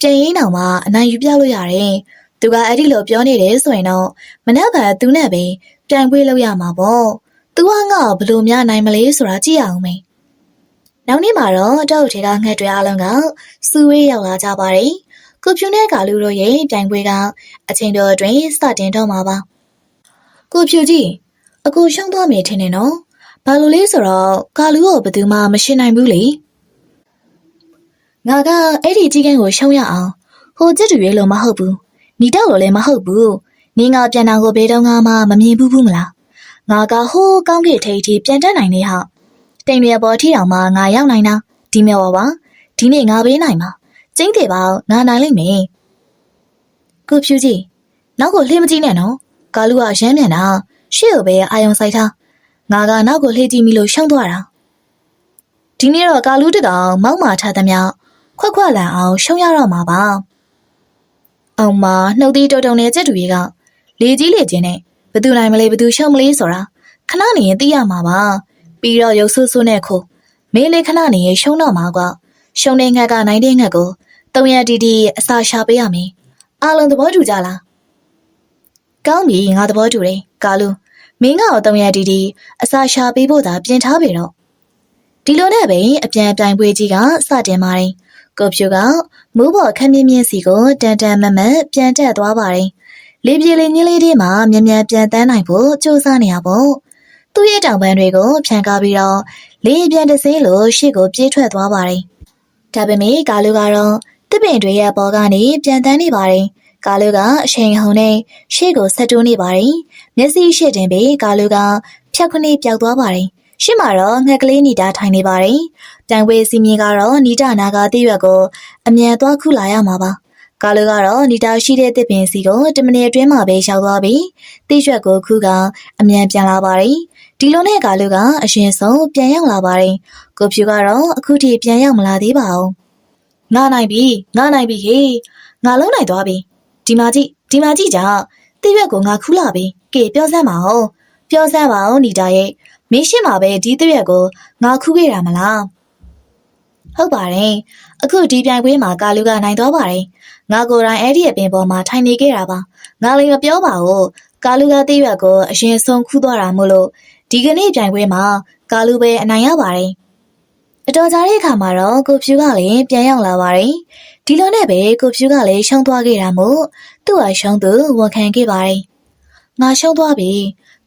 ပြန်ရင်းတောင်မှအနိုင်ယူပြလို့ရတယ် သူကအဲ့ဒီလိုပြောနေတယ်ဆိုရင်တော့မနက်ကသူနဲ့ပဲပြန်ခွေးလောက်ရမှာပေါ့သူကငါ့ကိုဘလို့များနိုင်မလဲဆိုတာကြည့်အောင်မေနောက်နေ့မှာတော့တောက်ထေကငှက်တွေအလုံးကစူဝေးရောက်လာကြပါတယ်ကိုဖြူနဲ့ကာလူတို့ရဲ့ပြန်ခွေးကအချိန်တော်အတွင်းစတင်တော့မှာပါကိုဖြူကြီးအခုရှုံးသွားမယ်ထင်တယ်နော်ဘာလို့လဲဆိုတော့ကာလူကိုဘယ်သူမှမရှင်းနိုင်ဘူးလေငါကအဲ့ဒီကြီးကန်းကိုရှုံးရအောင်ဟိုကျစ်တူရဲလို့မဟုတ်ဘူးနီတောက်လို့လည်းမဟုတ်ဘူးနင်းကပြန်တော်ကိုဘယ်တော့မှမမြင်ဘူးမလားငါကဟိုးကောင်းကင်ထိပ်ထိပြန်တက်နိုင်နေဟာတိမ်ရပေါ်ထီတော်မှာငါရောက်နိုင်တာဒီမြော်ပါဒီနေ့ငါပေးနိုင်မှာကျင်းတယ်ပါငါနိုင်လိမ့်မယ်ကိုဖြူကြီးနောက်ကိုလှေးမကြည့်နဲ့နော်ကာလူကရမ်းမြန်တာရှေ့ကိုပဲအာယုံဆိုင်ထားငါကနောက်ကိုလှေးကြည့်မိလို့ရှုံးသွားတာဒီနေ့တော့ကာလူတကောင်မောက်မာထားသမျှခွက်ခွက်လန်အောင်ရှုံးရတော့မှာပါအောင်မနှုတ်သီးတုံတုံနဲ့ကြက်တူကြီးကလေကြီးလေချင်းနဲ့ဘသူနိုင်မလဲဘသူရှုံးမလဲဆိုတာခဏနေရင်သိရမှာပါပြီးတော့ရုပ်ဆူဆူနဲ့ခိုးမင်းလေးခဏနေရင်ရှုံးတော့မှာကွာရှုံးတဲ့ငှက်ကနိုင်တဲ့ငှက်ကိုတုံရတီတီအစာရှာပေးရမယ်အားလုံးသဘောတူကြလားကောင်းပြီငါသဘောတူတယ်ကာလူမင်းကတော့တုံရတီတီအစာရှာပေးဖို့သာပြင်ထားပြီတော့ဒီလိုနဲ့ပဲအပြန်ပြိုင်ပွဲကြီးကစတင်ပါတယ်ကိုဖြူကမူးပေါ်ခမ်းမြင်းမြင်းစီကိုတန်တန်မမတ်ပြန်တက်သွားပါတယ်လေပြေလေးညင်းလေးတွေမှာမြန်မြန်ပြန်တန်းနိုင်ဖို့ကြိုးစားနေရပေါ့သူ့ရဲ့တောင်ပန်းတွေကိုဖြန်ကားပြီးတော့လေပြန်တစင်းလို့ရှေ့ကိုပြေးထွက်သွားပါတယ်ဒါပေမဲ့ကာလူကတော့တစ်ပင်တွေရဲ့ပေါ်ကနေပြန်တန်းနေပါတယ်ကာလူကအချိန်ဟုန်နဲ့ရှေ့ကိုဆက်တိုးနေပါတယ်မျက်စိရှေ့တင်ပြီးကာလူကဖြတ်ခွနေပြောက်သွားပါတယ်ရှေ့မှာတော့ငှက်ကလေးနီတာထိုင်နေပါတယ်။တိုင်ဝေးစီမင်းကတော့နီတာနာကတိရွက်ကိုအမြန်သွားခုလာရမှာပါ။ကာလူကတော့နီတာရှိတဲ့တစ်ပင်စီကို10မိနစ်အတွင်းမှာပဲရောက်သွားပြီးတိရွက်ကိုခုကအမြန်ပြန်လာပါတယ်။ဒီလိုနဲ့ကာလူကအရင်ဆုံးပြန်ရောက်လာပါတယ်။ကိုဖြူကတော့အခုထိပြန်ရောက်မလာသေးပါဘူး။ငါနိုင်ပြီဟေးငါလုံးနိုင်သွားပြီ။ဒီမှာကြည့်ကြတိရွက်ကိုငါခူးလာပြီ။ကဲပြောစမ်းပါဦးနီတာရဲ့မင်းရှိမှာပဲဒီတရက်ကိုငါခူးခဲ့တာမလားဟုတ်ပါတယ်အခုဒီပြိုင်ပွဲမှာကာလူကနိုင်သွားပါတယ်ငါကိုယ်တိုင်အဲ့ဒီအပင်ပေါ်မှာထိုင်နေခဲ့တာပါငါလည်းမပြောပါဘူးကာလူကတရက်ကိုအရင်ဆုံးခူးသွားတာမို့လို့ဒီကနေ့ပြိုင်ပွဲမှာကာလူပဲအနိုင်ရပါတယ်အတော်ကြာတဲ့အခါမှာတော့ကိုဖြူကလည်းပြန်ရောက်လာပါတယ်ဒီလိုနဲ့ပဲကိုဖြူကလည်းရှုံးသွားခဲ့တာမို့သူ့ဟာရှုံးသူဝန်ခံခဲ့ပါတယ်ငါရှုံးသွားပြီ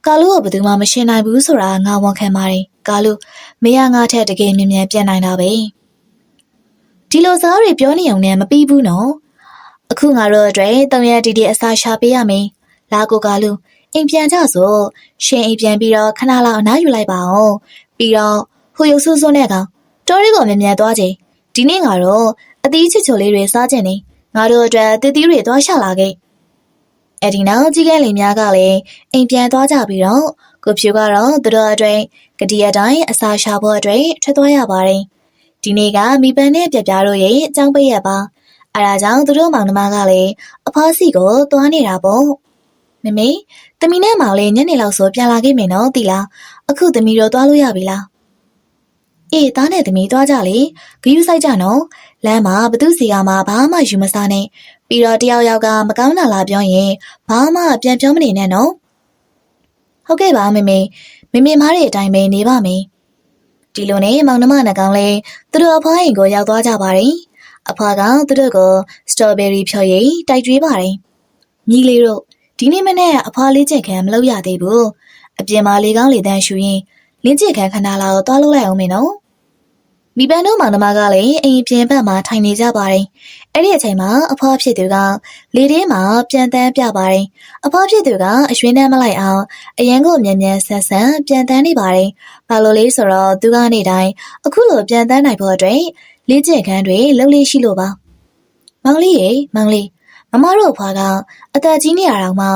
ကာလူကဘယ်သူမှမရှင်းနိုင်ဘူးဆိုတာငါဝန်ခံပါတယ်ကာလူမရငါထက်တကယ်မြင်မြန်ပြန်နိုင်တာပဲဒီလိုစကားတွေပြောနေုံနဲ့မပြီးဘူးနော်အခုငါတို့အတွက်3ရက်တီတီအစာရှာပေးရမယ်လာကိုကာလူအိမ်ပြန်ကြဆိုရှင်အိမ်ပြန်ပြီးတော့ခဏလောက်အနားယူလိုက်ပါအောင်ပြီးတော့ဟိုရုပ်ဆူဆူနဲ့ကောင်တော်ရီကိုမြင်မြန်သွားချိန်ဒီနေ့ငါတို့အသီးချစ်ချိုလေးတွေစားကြနေငါတို့အတွက်တည်တည်တွေသွားရှာလာခဲ့အဲ့ဒီနောက်ကြီးကလေးများကလည်းအိမ်ပြန်သွားကြပြီးတော့ကိုဖြူကတော့သူတို့အတွက်ကတိအတိုင်းအစာရှာဖို့အတွက်ထွက်သွားရပါတယ်ဒီနေ့ကမိပန်းနဲ့ပြပြတို့ရဲ့အကြောင်းပိတ်ရပါအဲဒါကြောင့်သူတို့မောင်နှမကလည်းအဖွားစီကိုသွားနေတာပေါ့မမေသမီးနဲ့မောင်လေးညနေလောက်ဆိုပြန်လာခဲ့မယ်နော်တီလားအခုသမီးတို့သွားလို့ရပြီလားအေးသားနဲ့သမီးသွားကြလေဂယူးဆိုင်ကြနော်လမ်းမှာဘသူစီကမှဘာမှယူမစားနဲ့ပြီးတော့တယောက်ယောက်ကမကောင်းတာလာပြောရင်ဘာမှပြန်ပြောမနေနဲ့နော်ဟုတ်ကဲ့ပါမေမားတဲ့အတိုင်းပဲနေပါမယ်ဒီလိုနဲ့မောင်နှမနှကောင်လေးသူတို့အဖွားအိမ်ကိုရောက်သွားကြပါတယ်အဖွားကသူတို့ကိုစတော်ဘယ်ရီဖြော်ရည်တိုက်ကျွေးပါတယ်ညီလေးတို့ဒီနေ့မနေ့အဖွားလေးကျင်ခံမလုပ်ရသေးဘူးအပြင်မှာလေကောင်းလေတန်းရှူရင်လင်းကျင်ခံခဏလောက်သွားလို့လိုက်အောင်မေနော်မိဘတို့မောင်နှမကလည်းအိမ်ပြင်ဘက်မှာထိုင်နေကြပါတယ်။အဲ့ဒီအချိန်မှာအဖွားဖြစ်သူကလေထဲမှာပြန်တန်းပြပါတယ်။အဖွားဖြစ်သူကအရွှေနှမ်းမလိုက်အောင်အရန်ကိုမြန်မြန်ဆန်းဆန်းပြန်တန်းနေပါတယ်။ဘာလို့လဲဆိုတော့သူကနေတိုင်းအခုလိုပြန်တန်းနိုင်ဖို့အတွက်လေ့ကျင့်ခန်းတွေလုပ်လေးရှိလို့ပါ။မောင်လေးမမတို့အဖွားကအသက်ကြီးနေရတော့မှ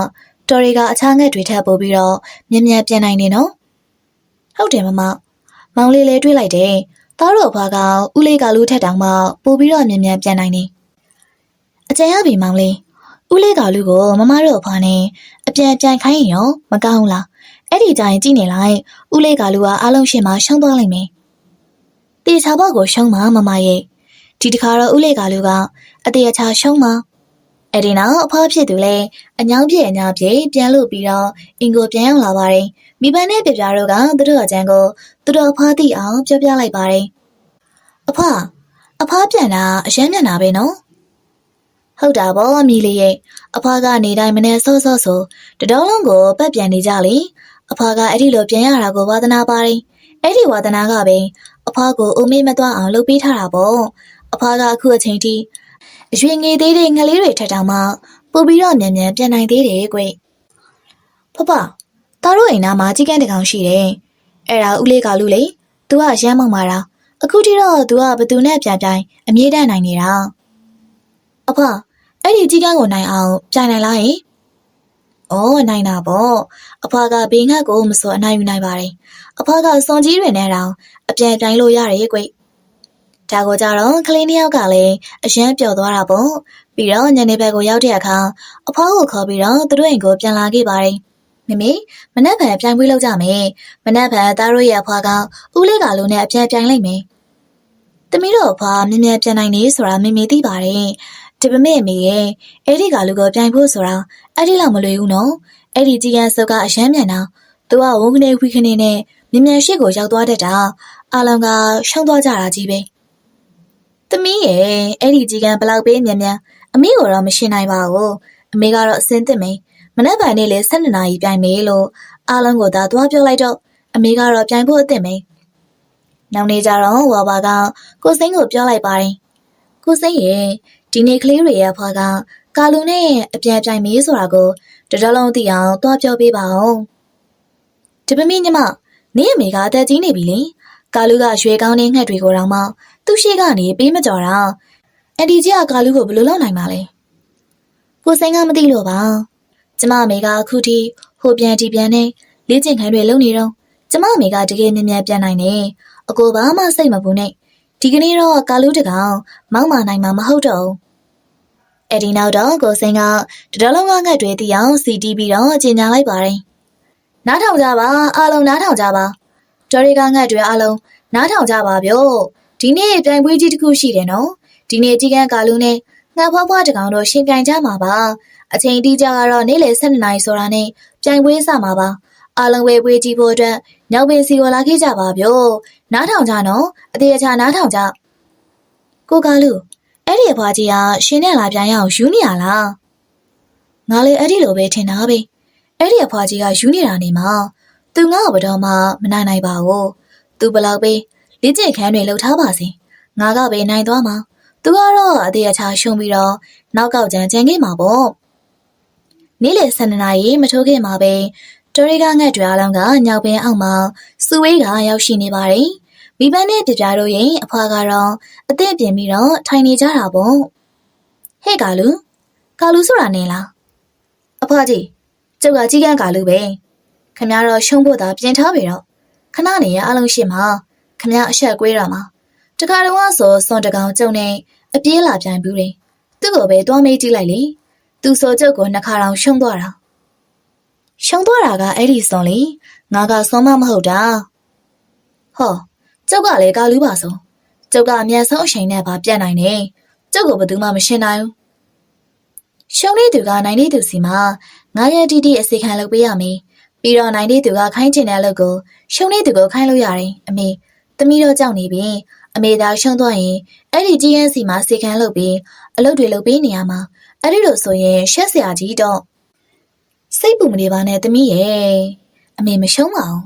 တော်ရီကအခြားငှက်တွေထပ်ပို့ပြီးတော့မြန်မြန်ပြန်နိုင်နေနော်။ဟုတ်တယ်မမောင်လေးလည်းတွေးလိုက်တယ်။သားတို့အဖွားကဦးလေးကလူထက်တောင်မှပို့ပြီးတော့မြန်မြန်ပြန်နိုင်နေအကျဉ်းရပြီမောင်လေးဦးလေးကလူကိုမမတို့အဖွားနဲ့အပြန်ခိုင်းရင်ရောမကောင်းလားအဲ့ဒီကြရင်ကြည့်နေလိုက်ဦးလေးကလူကအားလုံးရှင်းမှရှုံးသွားလိမ့်မယ်တေချာဘောက်ကိုရှုံးမှမမရဲ့ဒီတခါတော့ဦးလေးကလူကအတေအချာရှုံးမှ အဲ့ဒီနောက်အဖွားဖြစ်သူလည်းအညောင်းပြေအညာပြေပြန်လို့ပြီးတော့အင်ကိုပြန်ရောက်လာပါတယ်မိဘနဲ့ပြပြတို့ကသူတို့အကျန်းကိုသူတို့အဖွားသိအောင်ပြောပြလိုက်ပါတယ်အဖွားပြန်တာအရမ်းမြန်တာပဲနော်ဟုတ်တာပေါ့အမီလေးရဲ့အဖွားကနေတိုင်းမနဲ့ဆော့ဆော့ဆိုတတော်လုံးကိုပတ်ပြန်နေကြလေအဖွားကအဲ့ဒီလိုပြန်ရတာကိုဝါသနာပါတယ်အဲ့ဒီဝါသနာကပဲအဖွားကိုအုံမေးမသွားအောင်လုပ်ပေးထားတာပေါ့အဖွားကအခုအချိန်ထိအရွှေငယ်သေးတဲ့ငလေးတွေထက်တောင်မှပို့ပြီးတော့မြန်မြန်ပြန်နိုင်သေးတယ်ကွဖဖသားတို့အိမ်သားမှာကြီးကန်းတကောင်ရှိတယ်အဲ့ဒါဦးလေးကလူလေသူကရမ်းမောက်မာတာအခုထိတော့သူကဘသူနဲ့ပြန်ပြိုင်အမြဲတမ်းနိုင်နေတာအဖအဲ့ဒီကြီးကန်းကိုနိုင်အောင်ပြိုင်နိုင်လားယင်အော်နိုင်တာပေါ့အဖွားကဘေးငှက်ကိုမစောအနိုင်ယူနိုင်ပါတယ်အဖွားကစွန်ကြီးတွေနဲ့တောင်အပြန်ပြိုင်လို့ရတယ်ကွဒါကိုကြတော့ကလေးနှစ်ယောက်ကလည်းအရန်ပျော်သွားတာပေါ့ပြီးတော့ညနေဘက်ကိုရောက်တဲ့အခါအဖွားကိုခေါ်ပြီးတော့သူတို့အိမ်ကိုပြန်လာခဲ့ပါတယ်မမေမနက်ဖြန်ပြိုင်ပွဲလုပ်ကြမယ်မနက်ဖြန်သားတို့ရဲ့အဖွားကဦးလေးကလူနဲ့အပြန်ပြိုင်လိုက်မယ်တမီးတို့အဖွားမြင်မြန်ပြန်နိုင်နေဆိုတာမမေသိပါတယ်ဒီပမေမေရဲ့အဲ့ဒီကလူကိုပြိုင်ဖို့ဆိုတာအဲ့ဒီလောက်မလွယ်ဘူးနော်အဲ့ဒီကြီးကန်းစုပ်ကအရမ်းမြန်တာသူကဝုန်းကနေဝီခနေနဲ့မြင်မြန်ရှိကိုရောက်သွားတတ်တာအားလုံးကရှုံးသွားကြတာကြီးပဲသမီးရဲ့အဲ့ဒီကြီးကန်းဘလောက်ပဲမြန်မြန်အမေကိုတော့မရှင်းနိုင်ပါဘူးအမေကတော့အစင်းသစ်မေမနက်ဖြန်နေ့လေ12နာရီပြိုင်မေလို့အားလုံးကိုသာသွားပြောလိုက်တော့အမေကတော့ပြိုင်ဖို့အသင့်မေနောက်နေ့ကျတော့ဝါဘာကကိုစိန်ကိုပြောလိုက်ပါတယ်ကိုစိန်ရဲ့ဒီနေ့ကလေးတွေရဲ့အဖွားကကာလူနဲ့အပြန်ပြိုင်မေးဆိုတာကိုတတော်လုံးသိအောင်သွားပြောပေးပါဦးဒီပမင်းညီမနေအမေကအသက်ကြီးနေပြီလေကာလူကရွှေကောင်းတဲ့ငှက်တွေကိုတောင်မှသူ့ရှိကနေပေးမကြော်တာအန်တီကြီးကကာလူကိုဘယ်လိုလုပ်နိုင်မှာလဲကိုစိန်ကမသိလို့ပါကျမအမေကအခုထိဟိုပြန်ဒီပြန်နဲ့လေ့ကျင့်ခန်းတွေလုပ်နေတော့ကျမအမေကတကယ်မြန်မြန်ပြန်နိုင်တယ်အကိုဘာမှစိတ်မပူနဲ့ဒီကနေ့တော့ကာလူတကောင်မောက်မာနိုင်မှာမဟုတ်တော့အဲ့ဒီနောက်တော့ကိုစိန်ကတတော်လုံးကငှက်တွေတီအောင်စီတီးပြီးတော့ကြေညာလိုက်ပါတယ်နားထောင်ကြပါအားလုံးနားထောင်ကြပါတော်ရီကငှက်တွေအားလုံးနားထောင်ကြပါဗျို့ဒီနေ့ပြိုင်ပွဲကြီးတစ်ခုရှိတယ်နော်ဒီနေ့ကြီးကန်းကာလူနဲ့ငှက်ဖွားဖွားတကောင်တို့ရှင်ပြိုင်ကြမှာပါအချိန်တိကျကတော့နေ့လယ်12နာရီဆိုတာနဲ့ပြိုင်ပွဲစမှာပါအားလုံးပဲပွဲကြည့်ဖို့အတွက်ညောင်ပင်စီကိုလာခဲ့ကြပါဗျို့နားထောင်ကြနော်အသေးအချာနားထောင်ကြကိုကာလူအဲ့ဒီအဖွားကြီးကရှင်နဲ့လာပြန်ရအောင်ယူနေရလားငါလည်းအဲ့ဒီလိုပဲထင်တာပဲအဲ့ဒီအဖွားကြီးကယူနေတာနေမှာသူငါ့ဘတော်မှမနိုင်နိုင်ပါဘူးသူဘလောက်ပဲလေ့ကျင့်ခန်းတွေလှုပ်ထားပါစေငါကပဲနိုင်သွားမှာသူကတော့အသေးအချာရှုံးပြီးတော့နောက်ကောက်ကြံခဲ့မှာပေါ့နေ့လယ်12နာရီမထိုးခင်မှာပဲတော်ရီကငှက်တွေအလုံးကညောင်ပင်အောက်မှာစုဝေးကရောက်ရှိနေပါတယ်မိဘနဲ့ပြပြတို့ရဲ့အဖွားကတော့အသက်ပြင်ပြီးတော့ထိုင်နေကြတာပေါ့ဟဲ့ကာလူဆိုတာနေလားအဖွားကြီးကျုပ်ကကြီးကန်းကာလူပဲခမရတော့ရှုံးဖို့သာပြင်ထားပြီတော့ခဏနေရအလုံးရှိမှာခမရအဆက်ကွေးတော့မှာတခါတော့ဆိုစွန်တကောင်ကျုံနဲ့အပြေးလာပြန်ပြီးတယ်သူ့ကိုပဲတွားမေးကြည့်လိုက်လေသူဆိုကျုပ်ကိုနှစ်ခါတောင်ရှုံးသွားတာကအဲ့ဒီစွန်လေငါကစွန်မမဟုတ်တာဟောကျုပ်ကလည်းကာလူပါဆိုကျုပ်ကအမြန်ဆုံးအချိန်နဲ့ပါပြတ်နိုင်တယ်ကျုပ်ကိုဘယ်သူမှမရှင်းနိုင်ဘူးရှုံးနေသူကနိုင်နေသူစီမှာ9ရက်တိတိအစီခံလုပ်ပေးရမယ်ပြီးတော့နိုင်နေသူကခိုင်းချင်တဲ့အလုပ်ကိုရှုံးနေသူကိုခိုင်းလို့ရတယ်အမေသမီးတော့ကြောက်နေပြီအမေသာရှုံးသွားရင်အဲ့ဒီကြီးရန်စီမှာစီခံလုပ်ပြီးအလုပ်တွေလုပ်ပေးနေရမှာအဲ့ဒီလိုဆိုရင်ရှက်စရာကြီးတော့စိတ်ပူမနေပါနဲ့သမီးရဲ့အမေမရှုံးပါဘူး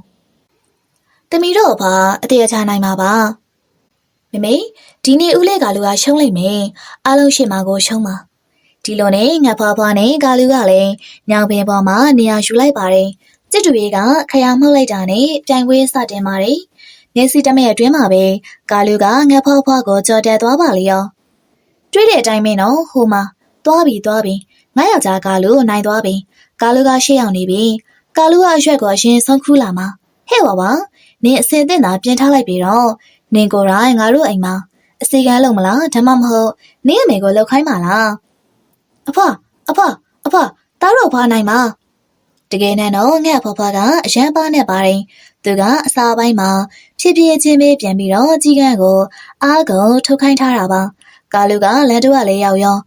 သမီးတော့ဘာအသေးအချာနိုင်မှာပါမမေဒီနေ့ဦးလေးကလူကရှုံးလိုက်မယ်အားလုံးရှင်းမှာကိုရှုံးပါဒီလိုနဲ့ငါဖွားဖွားနဲ့ကာလူကလည်းညောင်ပင်ပေါ်မှာနေရာယူလိုက်ပါတယ်စစ်တူရေးကခရမှုတ်လိုက်တာနဲ့ပြိုင်ပွဲစတင်ပါတယ်မျက်စိတမဲ့အတွင်းမှာပဲကာလူကငါဖွားဖွားကိုကြော်တက်သွားပါလေရောတွေးတဲ့အတိုင်းပဲနော်ဟိုမှာသွားပြီငါယောက်ျားကာလူနိုင်သွားပြီကာလူကရှေ့ရောက်နေပြီကာလူကအရွက်ကိုအရင်ဆုံးခူးလာမှာဟဲ့ပါနင်အစင်အသင့်သာပြင်ထားလိုက်ပြီတော့နင်ကိုယ်တိုင်ငါတို့အိမ်မှာအစီကံလုံးမလားဒါမှမဟုတ်နင်အမေကိုလှုပ်ခိုင်းပါလားအဖွားတားတော့ဖွားနိုင်မှာတကယ်နဲ့တော့ငှက်ဖွားဖွားကအရန်ပါနဲ့ပါတယ်သူကအစာပိုင်းမှာဖြည်းဖြည်းချင်းပဲပြန်ပြီးတော့ကြီးကန်းကိုအားကုန်ထုတ်ခိုင်းထားတာပါကာလူကလန်တော့လည်းရောက်ရော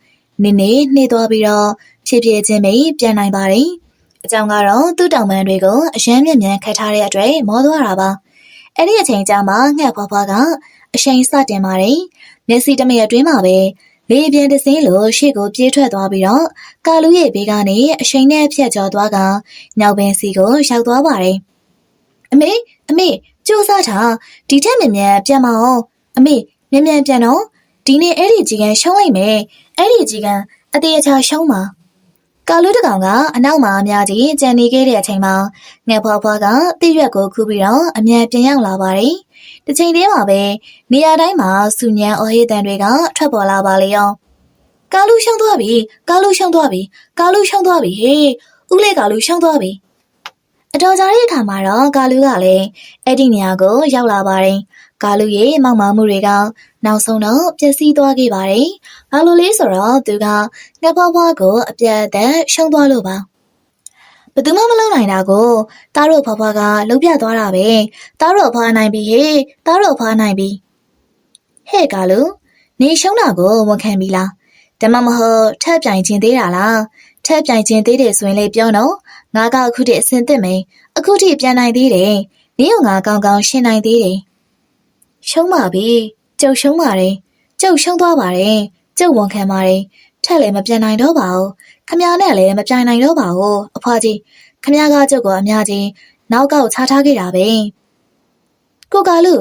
နင်းနေနှိမ့်သွားပြီးတော့ဖြည်းဖြည်းချင်းပဲပြန်နိုင်ပါတယ်။အကြောင်းကတော့သူ့တောင်ပန်းတွေကိုအရမ်းမြင့်ခတ်ထားတဲ့အတွက်မောသွားတာပါ။အဲ့ဒီအချိန်ကျမှငှက်ဖွားဖွားကအရှိန်စတင်ပါတယ်။မျက်စိတမရအတွင်းမှာပဲလေပြင်းတစင်းလိုရှေ့ကိုပြေးထွက်သွားပြီးတော့ကာလူရဲ့ဘေးကနေအရှိန်နဲ့ဖြတ်ကျော်သွားကညောင်ပင်စီကိုရောက်သွားပါတယ်။အမေကြိုးစားထားဒီထက်မြန်ပြန်မအောင်အမေမြန်ပြန်တော့ဒီနေ့အဲ့ဒီကြီးကရှုံးလိုက်မယ်အဲ့ဒီကြီးကအသေးအချာရှုံးပါကာလူတကောင်ကအနောက်မှာအများကြီးကြံနေခဲ့တဲ့အချိန်မှာငှက်ဖွားဖွားကတိရွက်ကိုခူးပြီးတော့အမြန်ပြန်ရောက်လာပါတယ်။တစ်ချိန်တည်းမှာပဲနေရာတိုင်းမှာစူညံအော်ဟေးတန်တွေကထွက်ပေါ်လာပါလေရော။ကာလူရှုံးသွားပြီဟေးဦးလေးကာလူရှုံးသွားပြီအတော်ကြာတဲ့အခါမှာတော့ကာလူကလည်းအဲ့ဒီနေရာကိုရောက်လာပါတယ်။ကာလူရဲ့မောက်မာမှုတွေကနောက်ဆုံးတော့ပျက်စီးသွားခဲ့ပါတယ်။ဘာလို့လဲဆိုတော့သူကငှက်ဖွားဖွားကိုအပြတ်အသတ်ရှုံးသွားလို့ပါ။ဘယ်သူမှမလုပ်နိုင်တာကိုသားတို့ဖွားဖွားကလှုပ်ပြသွားတာပဲ။သားတို့ဖွားနိုင်ပြီဟေးသားတို့ဖွားနိုင်ပြီ။ဟဲ့ကာလူနေရှုံးတာကိုဝန်ခံပြီလား။ဒါမှမဟုတ်ထပ်ပြိုင်ခြင်းသေးတာလား။ထပ်ပြိုင်ခြင်းသေးတယ်ဆိုရင်လေပြောတော့ငါကအခုတည်းအစင်သစ်မယ်အခုထိပြန်နိုင်သေးတယ်နင်းကငါကောင်းကောင်းရှင်းနိုင်သေးတယ်ရှုံးပါပြီကျုပ်ရှုံးပါတယ်ကျုပ်ရှုံးသွားပါတယ်ကျုပ်ဝန်ခံပါတယ်ထက်လည်းမပြန်နိုင်တော့ပါဘူးခမရနဲ့လည်းမပြိုင်နိုင်တော့ပါဘူးအဖွားကြီးခမရကကျုပ်ကိုအများကြီးနောက်ကောက်ချထားခဲ့တာပဲကိုကာလူ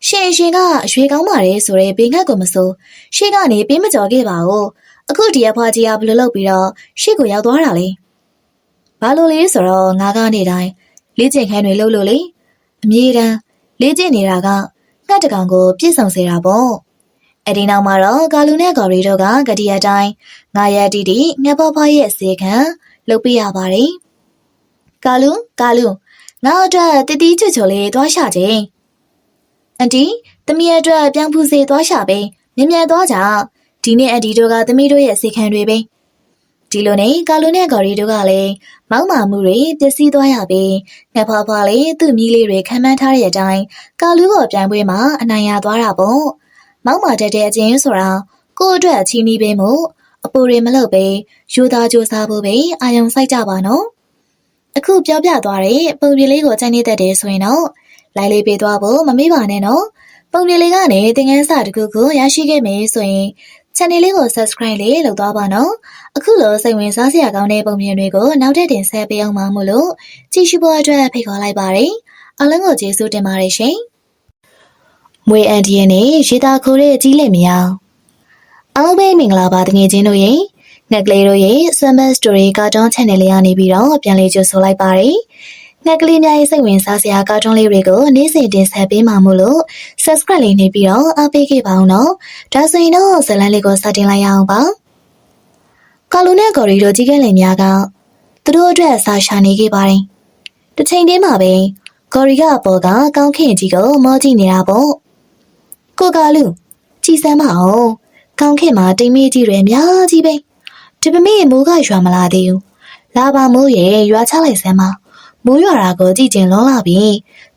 ရှင်ကအရွေကောင်းပါတယ်ဆိုရဲဘေးငှက်ကိုမစိုးရှေ့ကနေပေးမကြော်ခဲ့ပါဘူးအခုဒီအဖွားကြီးကဘယ်လိုလုပ်ပြီးတော့ရှေ့ကိုရောက်သွားတာလဲဘာလို့လဲဆိုတော့ငါကနေတိုင်းလေ့ကျင့်ခန်းတွေလုပ်လို့လေအမြဲတမ်းလေ့ကျင့်နေတာကငှက်တကောင်ကိုပြည့်စုံစေတာပေါ့အဲ့ဒီနောက်မှာတော့ကာလူနဲ့ဂေါ်ရီတို့ကဂတိအတိုင်းငါရတီငှက်ဖွားဖွားရဲ့စေခံလုပ်ပြရပါတယ်ကာလူငါအတွက်တတိချွချွလေးသွားရှာခြင်းအန်တီသမီးအတွက်ပြောင်းဖူးစေသွားရှာပေးမြန်သွားကြဒီနေ့အန်တီတို့ကသမီးတို့ရဲ့စေခံတွေပဲဒီလိုနဲ့ကာလူနဲ့ဂေါ်ရီတို့ကလည်းမောက်မာမှုတွေပျက်စီးသွားရပြီးငှက်ဖွားဖွားလေးသူ့မီးလေးတွေခံမှန်းထားတဲ့အတိုင်းကာလူကိုပြန်ပွဲမှာအနိုင်ရသွားတာပေါ့မောက်မာတက်တဲ့အချင်းဆိုတာကိုယ့်အတွက်ချီးနှီးပေးမှုအပူတွေမလုပ်ပဲယူသားကြိုးစားဖို့ပဲအာရုံစိုက်ကြပါနော်အခုပြောပြသွားတဲ့ပုံပြလေးကိုချိန်နေတတ်တယ်ဆိုရင်တော့လိုက်လေးပေးသွားဖို့မမေ့ပါနဲ့နော်ပုံပြလေးကနေသင်ခန်းစာတစ်ခုကိုရရှိခဲ့မယ်ဆိုရင်channel လေးကို subscribe လေးလုပ်သွားပါနော်အခုလိုစိတ်ဝင်စားစရာကောင်းတဲ့ပုံပြင်တွေကိုနောက်ထပ်တင်ဆက်ပေးအောင်ပါမို့လို့ကြည့်ရှုဖို့အတွက်ဖိတ်ခေါ်လိုက်ပါတယ်အားလုံးကိုကျေးဇူးတင်ပါတယ်ရှင်မွေအန်ဒီယန်နဲ့ရေတာခိုးတဲ့ကြီးလက်မြောင်အားလုံးပဲမင်္ဂလာပါတကယ်ချင်းတို့ရဲ့ငှက်ကလေးတို့ရဲ့ Summer Story Cartoon Channel လေးကနေပြီးတော့ပြန်လေးကြိုဆိုလိုက်ပါတယ်ငှက်ကလေးများရဲ့စိတ်ဝင်စားစရာကာတွန်းလေးတွေကိုနေ့စဉ်တင်ဆက်ပေးမှာမို့လို့ subscribe လေးနေပြီးတော့အားပေးခဲ့ပါအောင်နော်ဒါဆိုရင်တော့ဇာတ်လမ်းလေးကိုစတင်လိုက်ရအောင်ပါကာလူနဲ့ဂေါ်ရီတို့ကြီးကလေးများကသူတို့အတွက်စာရှာနေခဲ့ပါတယ်တစ်ချိန်တည်းမှာပဲဂေါ်ရီကအပေါ်ကကောင်းခင်ကြီးကိုမောကြည့်နေတာပေါ့ကိုကာလူကြည်စမ်းမအောင်ကောင်းခင်မှာတိမ်မေးကြီးတွေအများကြီးပဲဒီပမေးမိုးကရွာမလာသေးဘူးလာပါမိုးရဲ့ရွာချလိုက်စမ်းပါမိုးရွာတာကိုကြည့်ကျင်လွန်လာပြီ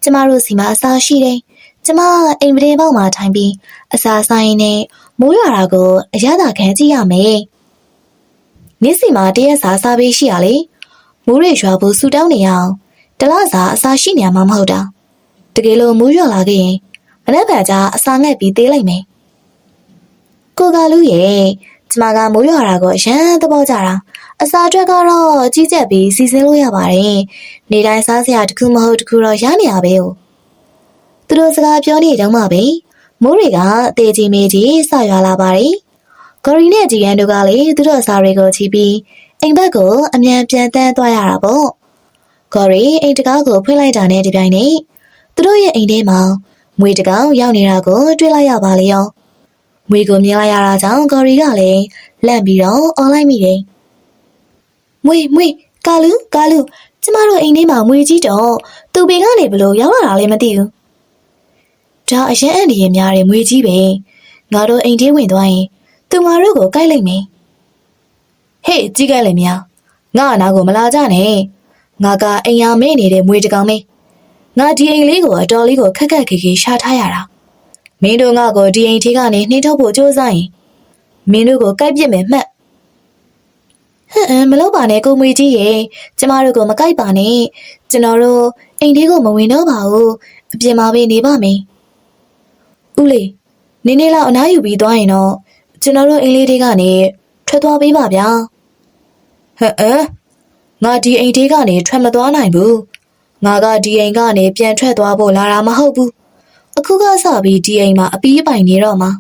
ကျမတို့စီမှာအစာရှိတယ်ကျမအိမ်ပတင်းပေါက်မှာထိုင်ပြီးအစာဆိုင်နဲ့မိုးရွာတာကိုအရသာခံကြည့်ရမယ်နေ့စီမှာတရက်စာစားပေးရှိရလေမိုးရရွာဖို့ဆူတောင်းနေအောင်တလားစာအစာရှိနေမှာမဟုတ်တာတကယ်လို့မိုးရွာလာခဲ့ရင်မနေ့ကကြာအစာငှက်ပြီးသေးလိုက်မယ်ကိုကလူရဲ့ကျမကမိုးရွာတာကိုအရန်သဘောကျတာအစာအတွက်ကတော့ကြီးကြပ်ပြီးစီစဉ်လို့ရပါတယ်နေတိုင်းစားစရာတစ်ခုမဟုတ်တစ်ခုတော့ရနေရပဲသူတို့စကားပြောနေတော့မှပဲမိုးတွေကအသေးကြီးမေးကြီးဆရွာလာပါတယ်ဂေါ်ရီနဲ့ဂျီယန်တို့ကလည်းသူတို့အစာတွေကိုချီပြီးအိမ်ဘက်ကိုအမြန်ပြန်တန်းသွားရတာပေါ့ဂေါ်ရီအိမ်တကားကိုဖွင့်လိုက်တာနဲ့တပြိုင်နက်သူတို့ရဲ့အိမ်ထဲမှာမွေတကောင်ရောက်နေတာကိုတွေ့လိုက်ရပါလေရောမွေကိုမြင်လိုက်ရတာကြောင့်ဂေါ်ရီကလည်းလန့်ပြီးတော့អော်လိုက်မိတယ်မွေကာလူကျမတို့အိမ်ထဲမှာမွေကြီးတော့သူပေကနေဘလို့ရောက်လာတာလည်းမသိဘူးဒါအရင်အန်ဒီရဲ့များတဲ့မွေကြီးပဲငါတို့အိမ်ထဲဝင်သွားရင်သူငါတို့ကိုကိုက်လိုက်မယ်ဟေးကြီးကလည်းများငါအနာကိုမလာကြနဲ့ငါကအိမ်ရမဲနေတဲ့မွေတကောင်မေးငါဒီအိမ်လေးကိုအတော်လေးကိုခက်ခက်ခေခေရှာထားရတာမင်းတို့ငါကိုဒီအိမ်ထဲကနေနှင်းထုတ်ဖို့ကြိုးစားရင်မင်းတို့ကိုကိုက်ပြစ်မယ်မှတ် မလုပ်ပါနဲ့ကိုမွေကြီးရေကျမတို့ကိုမကြိုက်ပါနဲ့ကျွန်တော်တို့အိမ်လေးကိုမဝင်တော့ပါဘူးအပြင်မှာပဲနေပါမယ်ဦးလေးနေနေလောက်အနားယူပြီးသွားရင်တော့ကျွန်တော်တို့အိမ်လေးတွေကနေထွက်သွားပေးပါဗျာငါဒီအိမ်တွေကနေထွက်မသွားနိုင်ဘူးငါကဒီအိမ်ကနေပြန်ထွက်သွားဖို့လာတာမဟုတ်ဘူးအခုကစပြီးဒီအိမ်မှာအပီးပိုင်နေတော့မှာ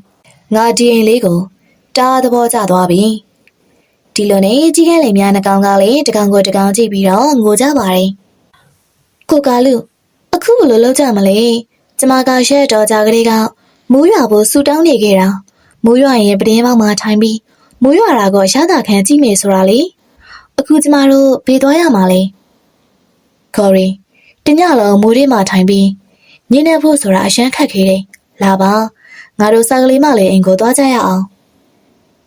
ငါဒီအိမ်လေးကိုတားသဘောကျသွားပြီဒီလိုနဲ့ကြီးကဲလိမ်များနှကောင်ကလည်းတကောင်ကိုတကောင်ကြည့်ပြီးတော့ငိုကြပါတယ်ကိုကာလူအခုဘယ်လိုလုပ်ကြမလဲကျမကရှက်တော်ကြကလေးကမိုးရွာဖို့ဆူတောင်းနေခဲ့တာမိုးရွာရင်ပတင်းပေါက်မှာထိုင်ပြီးမိုးရွာတာကိုရတာခံကြည့်မယ်ဆိုတာလေအခုကျမတို့ဘေးသွားရမှာလေခေါ်ရီတညလုံးမိုးထဲမှာထိုင်ပြီးညနေဖို့ဆိုတာအရှမ်းခက်ခဲတယ်လာပါငါတို့စားကလေးမလေးအိမ်ကိုသွားကြရအောင်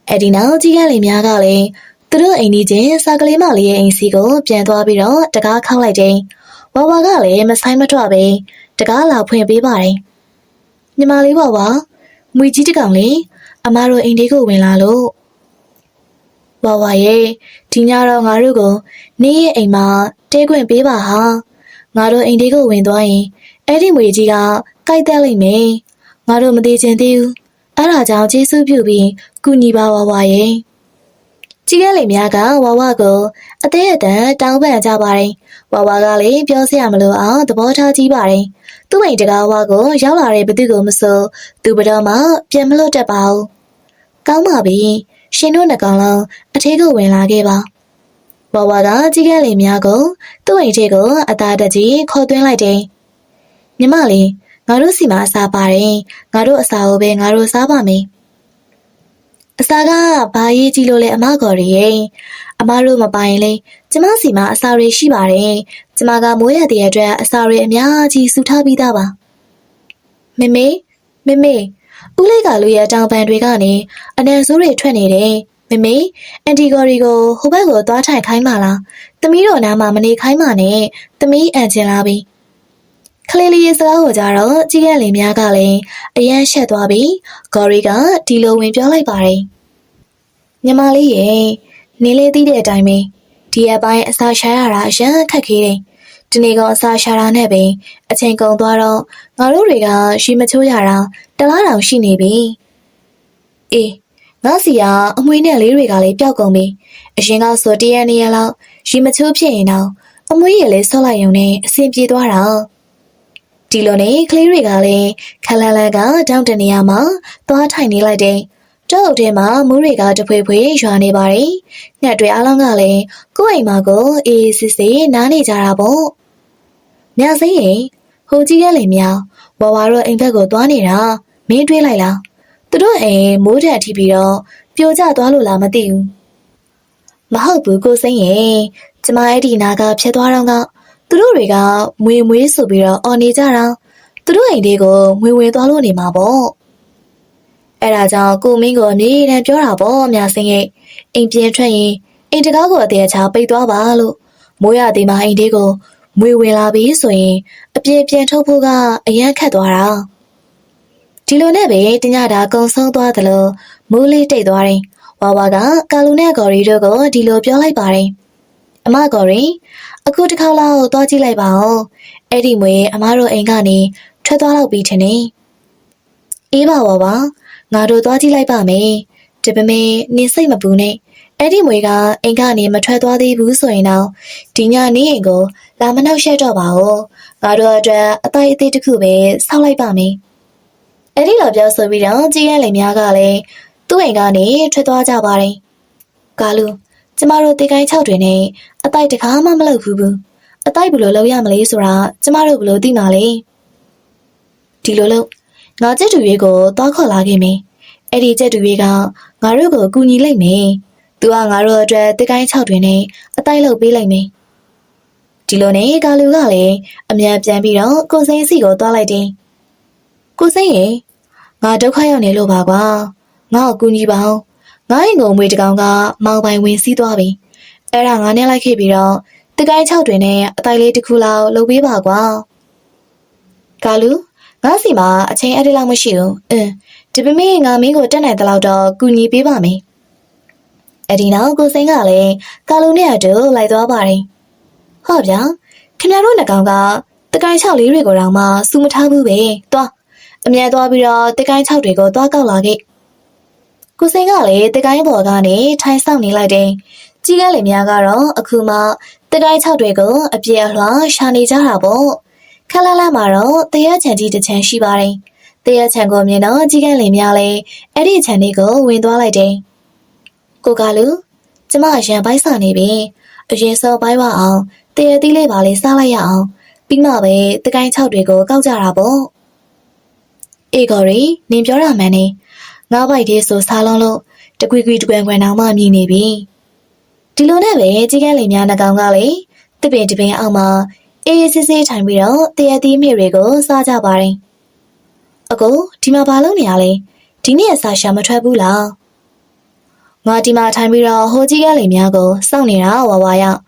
အဲ့ဒီနောက်ကြီးကလေးများကလည်းသူတို့အိမ်ကြီးချင်းစားကလေးမလေးရဲ့အိမ်စီကိုပြန်သွားပြီးတော့တကားခောက်လိုက်တယ်ဝါဝါကလည်းမဆိုင်မထွက်ပဲတကားလာဖွင့်ပေးပါတယ်ညီမလေးဝါဝါမွေကြီးတကောင်လေးအမတို့အိမ်လေးကိုဝင်လာလို့ဝါဝါရဲ့ဒီညတော့ငါတို့ကိုနေရဲ့အိမ်မှာတဲခွင့်ပေးပါဟာငါတို့အိမ်လေးကိုဝင်သွားရင်အဲ့ဒီမွေကြီးကကြိုက်တက်လိုက်မယ်ငါတို့မသေးချင်သေးဘူးအဲ့ဒါကြောင့်ကျေးဇူးပြုပြီးကူညီပါဝါဝါရဲ့ကြီးကလေးများကဝါဝါကိုအသေးအတန်တောင်းပန်ကြပါတယ်ဝါဝါကလည်းပြောစရာမလိုအောင်သဘောထားကြည့်ပါတယ်သူ့မိန်တကားဝါကိုရောက်လာတဲ့ဘသူကိုမဆိုသူဘတော်မှပြန်မလွတ်တတ်ပါဘူးကောင်းပါပြီရှင်တို့နှကောင်လုံးအထက်ကိုဝင်လာခဲ့ပါဝါဝါကကြီးကလေးများကိုသူ့အိမ်ထဲကိုအသာတကြီးခေါ်သွင်းလိုက်တယ်မြမလေးငါတို့စီမှာအစာပါတယ်ငါတို့အစာကိုပဲငါတို့စားပါမယ်အစာကဘာရေးကြည့်လို့လဲအမကော်ရီရဲ့အမတို့မပိုင်လေကျမစီမှာအစာတွေရှိပါတယ်ကျမကမိုးရတဲ့အတွက်အစာတွေအများကြီးစုထားပြီးသားပါမေမေဦးလေးကလူရဲ့တောင်ပန်တွေကနေအနံဆိုးတွေထွက်နေတယ်မေမေအန်တီကော်ရီကိုဟိုဘက်ကိုသွားထိုင်ခိုင်းပါလားသမီးတော်နားမှာမနေခိုင်းပါနဲ့သမီးအန်ချင်လာပြီခလေးလေးရဲ့စကားကိုကြတော့ကြီးကလေးများကလည်းအယမ်းရှက်သွားပြီးဂေါ်ရီကဒီလိုဝင်ပြောလိုက်ပါတယ်ညီမလေးရဲ့နေလေးသိတဲ့အတိုင်းပဲဒီအပိုင်းအစာရှာရတာအရန်ခက်ခဲတယ်ဒီနေ့ကအစာရှာတာနဲ့ပဲအချိန်ကုန်သွားတော့ငါတို့တွေကရှိမချိုးရတာတလားတောင်ရှိနေပြီအေးငါစီကအမွှေးနဲ့လေးတွေကလည်းပျောက်ကုန်ပြီအရင်ကဆိုတရက်2ရက်လောက်ရှိမချိုးဖြစ်ရင်တော့အမွှေးရလေးဆော့လိုက်ရုံနဲ့အဆင်ပြေသွားတာဒီလိုနဲ့ကလေးတွေကလည်းခလန်လန်ကတောင်းတနေရမှာသွားထိုင်နေလိုက်တယ်တောအုပ်ထဲမှာမိုးတွေကတဖွေဖွေရွာနေပါတယ်ငှက်တွေအားလုံးကလည်းကိုယ့်အိမ်မှာကိုအေးစစ်စစ်နားနေကြတာပေါ့ညစိမ့်ရင်ဟိုကြီးကလေးများဝါဝါတို့အိမ်ဘက်ကိုသွားနေတာမင်းတွေးလိုက်လားသူတို့အိမ်မိုးတက်ထိပြီးတော့ပြိုကျသွားလို့လားမသိဘူးမဟုတ်ဘူးကိုစိမ့်ရင်ကျမအဲ့ဒီနာကဖြတ်သွားတော့ကသူတို့တွေကမွေဆိုပြီးတော့အော်နေကြတာသူတို့အိမ်လေးကိုမွေဝင်သွားလို့နေမှာပေါ့အဲ့ဒါကြောင့်ကိုမင်းကိုအမြဲတမ်းပြောတာပေါ့မြစင်းရဲ့အိမ်ပြန်ထွက်ရင်အိမ်တကားကိုအသေးအချာပိတ်သွားပါလို့မိုးရသေးမှအိမ်လေးကိုမွေဝင်လာပြီဆိုရင်အပြင်းပြန်ထုတ်ဖို့ကအရန်ခက်သွားတာဒီလိုနဲ့ပဲတညတာကုံဆုံးသွားသလိုမိုးလေးတိတ်သွားတယ်ဝါဝါကကာလူနဲ့ဂေါ်ရီတို့ကိုဒီလိုပြောလိုက်ပါတယ်အမဂေါ်ရီအခုတစ်ခါလောက်သွားကြည့်လိုက်ပါဦးအဲ့ဒီမွေအမတို့အိမ်ကနေထွက်သွားတော့ပြီထင်နေအေးပါဝါဝါငါတို့သွားကြည့်လိုက်ပါမယ်ဒါပေမဲ့နင်စိတ်မပူနဲ့အဲ့ဒီမွေကအိမ်ကနေမထွက်သွားသေးဘူးဆိုရင်တော့ဒီညနေအိမ်ကိုလာမနှောက်ရှက်တော့ပါဘူးငါတို့အတွက်အတိုင်းအသေးတစ်ခုပဲဆောက်လိုက်ပါမယ်အဲ့ဒီလိုပြောဆိုပြီးတော့ကြီးရဲလိမ်များကလည်းသူ့အိမ်ကနေထွက်သွားကြပါတယ်ကာလူကျမတို့တေကိုင်း6တွင်နဲ့အတိုက်တကားမှမလုပ်ဘူးအတိုက်ဘယ်လိုလုပ်ရမလဲဆိုတာကျမတို့ဘယ်လိုသိမှာလဲဒီလိုလို့ငါကျက်တူရွေးကိုတောက်ခေါ်လာခဲ့မယ်အဲ့ဒီကျက်တူရွေးကငါတို့ကိုကူညီလိုက်မယ်သူကငါတို့အတွက်တေကိုင်း6တွင်နဲ့အတိုက်လုပ်ပေးလိုက်မယ်ဒီလိုနဲ့ကာလူကလည်းအမြန်ပြန်ပြီးတော့ကိုစိမ်းစီကိုသွားလိုက်တယ်ကိုစိမ်းရေငါဒုက္ခရောက်နေလို့ပါကွာငါ့ကိုကူညီပါဦးငါ့အိမ်ကိုမွေတကောင်ကမောင်ပိုင်ဝင်စီးသွားပြီအဲ့ဒါငါနဲ့လိုက်ခဲ့ပြီးတော့တကိုင်း6တွင်နဲ့အတိုက်လေးတစ်ခုလောက်လုပ်ပေးပါကွာကာလူငါစီမှာအချိန်အဲ့ဒီလောက်မရှိဘူးဒီပေမဲ့ငါမင်းကိုတက်နိုင်တဲ့လောက်တော့ကူညီပေးပါမယ် အဲ့ဒီနောက်ကိုစိန်ကလည်းကာလူနဲ့အတူလိုက်သွားပါတယ်ဟောဗျာခင်ဗျားတို့နှကောင်ကတကိုင်း6လေးတွေကိုတော့မှစူမထားဘူးပဲသွားအမြဲသွားပြီးတော့တကိုင်း6တွေကိုသွားကောက်လာခဲ့ကိုစိန်ကလည်းတကိုင်းပေါ်ကနေထိုင်ဆောင်နေလိုက်တယ်ကြီးကလေးများကတော့အခုမှတကိုင်း6တွေကိုအပြည့်အလွှာရှာနေကြတာပေါ့ခက်လာလာမှာတော့တရချန်ကြီးတစ်ချမ်းရှိပါတယ်တရချန်ကိုမြင်တော့ကြီးကလေးများလည်းအဲ့ဒီချန်လေးကိုဝင်သွားလိုက်တယ်ကိုကလူကျမရန်ပိုက်စာနေပြီအရင်ဆုံးပိုင်းဝအောင်တရသီးလေးပါလေးစားလိုက်ရအောင်ပြီးမှပဲတကိုင်း6တွေကိုကောက်ကြတာပေါ့အေဂေါ်ရီနင်ပြောတာမှန်နေငါးပိုက်တည်းဆိုစားလုံးလို့တကွီကွီတကွယ်ကွယ်နောင်မှမြည်နေပြီဒီလိုနဲ့ပဲကြီးကန်းလေးများနှကောင်ကလည်းတပင်တပင်အောက်မှာအေးအေးဆေးဆေးထိုင်ပြီးတော့တရသီးမြေတွေကိုစားကြပါတယ်အကိုဒီမှာဘာလုပ်နေရလဲဒီနေ့အစာရှာမထွက်ဘူးလားငါဒီမှာထိုင်ပြီးတော့ဟိုကြီးကန်းလေးများကိုစောင့်နေတာဝါဝါရောက်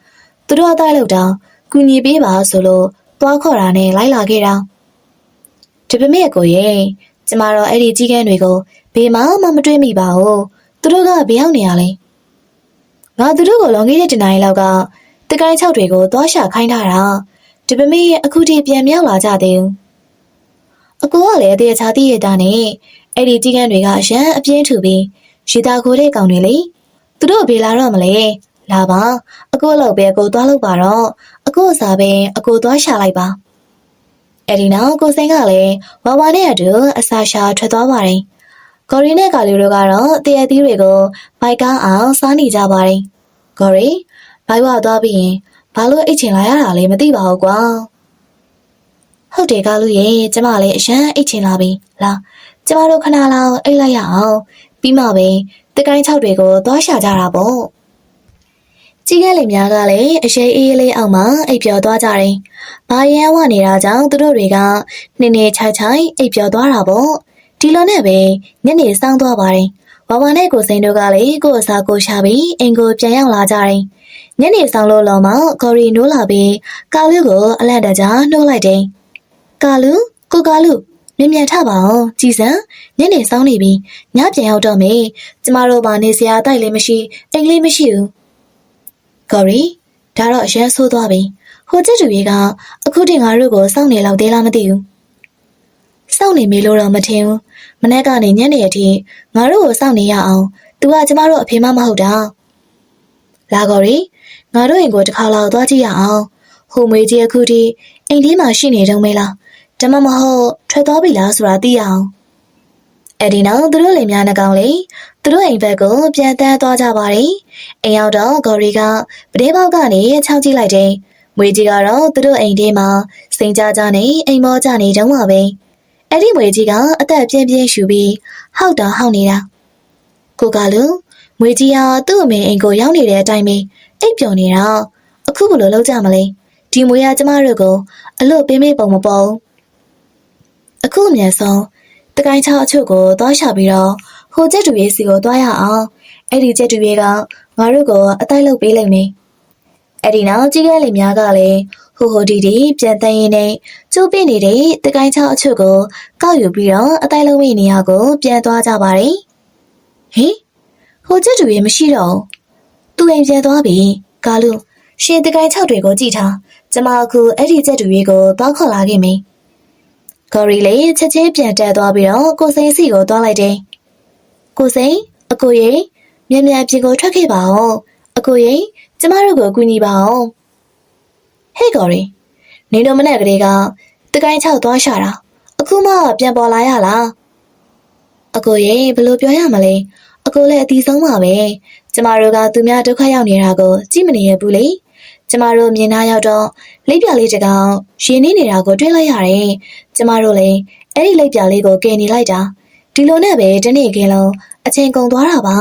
သူတို့အတိုင်းလို့တောင်ကူညီပေးပါဆိုလို့သွားခေါ်တာနဲ့လိုက်လာခဲ့တာဒီပမေကိုရဲ့ကျမတို့အဲ့ဒီကြီးကန်းတွေကိုဘေးမှမတွေ့မိပါဘူးသူတို့ကဘယ်ရောက်နေရလဲငါသူတို့ကိုလွန်ခဲ့တဲ့တနင်္လာလောက်ကတကိုင်း6တွေကိုသွားရှာခိုင်းထားတာဒီပမေရဲ့အခုထိပြန်မြောက်လာကြသေးဘူးအကူကလည်းတရားချာသိရတာနဲ့အဲ့ဒီကြီးကန်းတွေကရန်အပြင်းထူပြီးရေတာခိုးတဲ့ကောင်တွေလေသူတို့ဘေးလာတော့မလဲလာပါအကူလောက်ပဲအကူသွားလို့ပါတော့အကူအစားပဲအကူသွားရှာလိုက်ပါအဲ့ဒီနောက်ကိုစိန်ကလည်းဝါဝါနဲ့အတူအစာရှာထွက်သွားပါတယ်ဂေါ်ရီနဲ့ကာလီတို့ကတော့တရသီးတွေကိုဘိုက်ကားအောင်စားနေကြပါတယ်ဂေါ်ရီဘိုက်ဝသွားပြီးရင်ဘာလို့အိတ်ချင်လာရတာလဲမသိပါဘူးကွာဟုတ်တယ်ကာလူရဲ့ကျမလည်းအရန်အိတ်ချင်လာပြီလာကျမတို့ခဏလောက်အိတ်လိုက်ရအောင်ပြီးမှပဲတကိုင်း6တွေကိုသွားရှာကြတာပေါ့ကြီးကလေးများကလည်းအရှိအေးလေးအောက်မှာအိပ်ပျော်သွားကြတယ်။ဘာရန်ဝနေတာကြောင့်သူတို့တွေကနေနေချိုင်ချိုင်အိပ်ပျော်သွားတာပေါ့။ဒီလိုနဲ့ပဲညနေစောင်းသွားပါတယ်။ဝါဝါနဲ့ကိုစိန်တို့ကလည်းကို့အစားကိုရှာပြီးအိမ်ကိုပြန်ရောက်လာကြတယ်။ညနေစောင်းလို့လောမှဂေါ်ရီနိုးလာပြီးကာလူကိုအလန့်တကြားနှိုးလိုက်တယ်။ကာလူကိုကာလူမြန်ထပါအောင်ကြည်စံညနေစောင်းနေပြီညပြန်ရောက်တော့မေကျမတို့ဘာနေစရာတိုက်လေးမရှိအိမ်လေးမရှိဘူးဂေါ်ရီဒါတော့အရန်ဆိုးသွားပြီဟိုကျက်တူကြီးကအခုတင်ငါတို့ကိုစောင့်နေလောက်သေးလားမသိဘူးစောင့်နေမေးလို့တော့မထင်ဘူးမနေ့ကနေညနေအထိငါတို့ကိုစောင့်နေရအောင်သူကကျမတို့အဖေမမဟုတ်တာလာဂေါ်ရီငါတို့အိမ်ကိုတစ်ခါလောက်သွားကြည့်ရအောင်ဟိုမွေကြီးအခုထိအိမ်ထဲမှာရှိနေတုံးမေးလားဒါမှမဟုတ်ထွက်သွားပြီလားဆိုတာသိရအောင်အဲ့ဒီနောက်သူတို့လင်များနှကောင်လေးသူတို့အိမ်ဘက်ကိုပြန်တန်းသွားကြပါတယ်အိမ်ရောက်တော့ဂေါ်ရီကပဒေးပေါက်ကနေခြောက်ကြည့်လိုက်တယ်မွေကြီးကတော့သူတို့အိမ်ထဲမှာစိန်ကြကြနေအိမ်မောကြနေတုန်းပါပဲအဲ့ဒီမွေကြီးကအသက်ပြင်းပြင်းရှူပြီးဟောက်တာဟောက်နေတာကိုကလူမွေကြီးကသူ့အမေအိမ်ကိုရောက်နေတဲ့အတိုင်းပဲအိပ်ပျော်နေတာအခုဘယ်လိုလုပ်ကြမလဲဒီမွေကကျမတို့ကိုအလို့ပေးမေးပုံမပေါ်အခုအမြန်ဆုံးတကိုင်းချောင်းအချို့ကိုသွားရှာပြီးတော့ဟိုကျက်တူရေးစီကိုသွားရအောင်အဲ့ဒီကျက်တူရေးကငါတို့ကိုအတိုက်လုပ်ပေးလိုက်မယ်အဲ့ဒီနောက်ကြီးကလေးများကလည်းဟိုဒီပြန်တန်းရင်းနဲ့ကျိုးပြနေတဲ့တကိုင်းချောင်းအချို့ကိုကောက်ယူပြီးတော့အတိုက်လုပ်မိနေရကိုပြန်သွားကြပါတယ်ဟင်ဟိုကျက်တူရေးမရှိတော့သူ့အိမ်ပြန်သွားပြီကာလူရှင်တကိုင်းချောက်တွေကိုကြည့်ထားကျမအခုအဲ့ဒီကျက်တူရေးကိုသွားခေါ်လာခဲ့မယ်ဂေါ်ရီလေးချက်ချင်းပြန်တက်သွားပြီးတော့ကိုစိန်စီကိုသွားလိုက်တယ်။ကိုစိန်အကိုရင်မြန်မြန်ပြင်ကိုထွက်ခဲ့ပါအောင်။အကိုရင်ကျမတို့ကိုကူညီပါအောင်။ဟဲ့ဂေါ်ရီနေတော့မနဲ့ကလေးကတကိုင်းချောက်သွားရှာတာအခုမှပြန်ပေါ်လာရလား။အကိုရင်ဘယ်လိုပြောရမလဲ။အကိုလည်းအတီးဆုံးပါပဲ။ကျမတို့ကသူများဒုက္ခရောက်နေတာကိုကြည့်မနေရဘူးလေ။ကျမတို့မြင်နာရောက်တော့လိပ်ပြလေးတကောင်ရင်းနေနေတာကိုတွေ့လိုက်ရတယ်။ကျမတို့လည်းအဲ့ဒီလိပ်ပြလေးကိုကယ်နေလိုက်တာဒီလိုနဲ့ပဲတနေ့ကင်းလုံးအချိန်ကုန်သွားတာပါ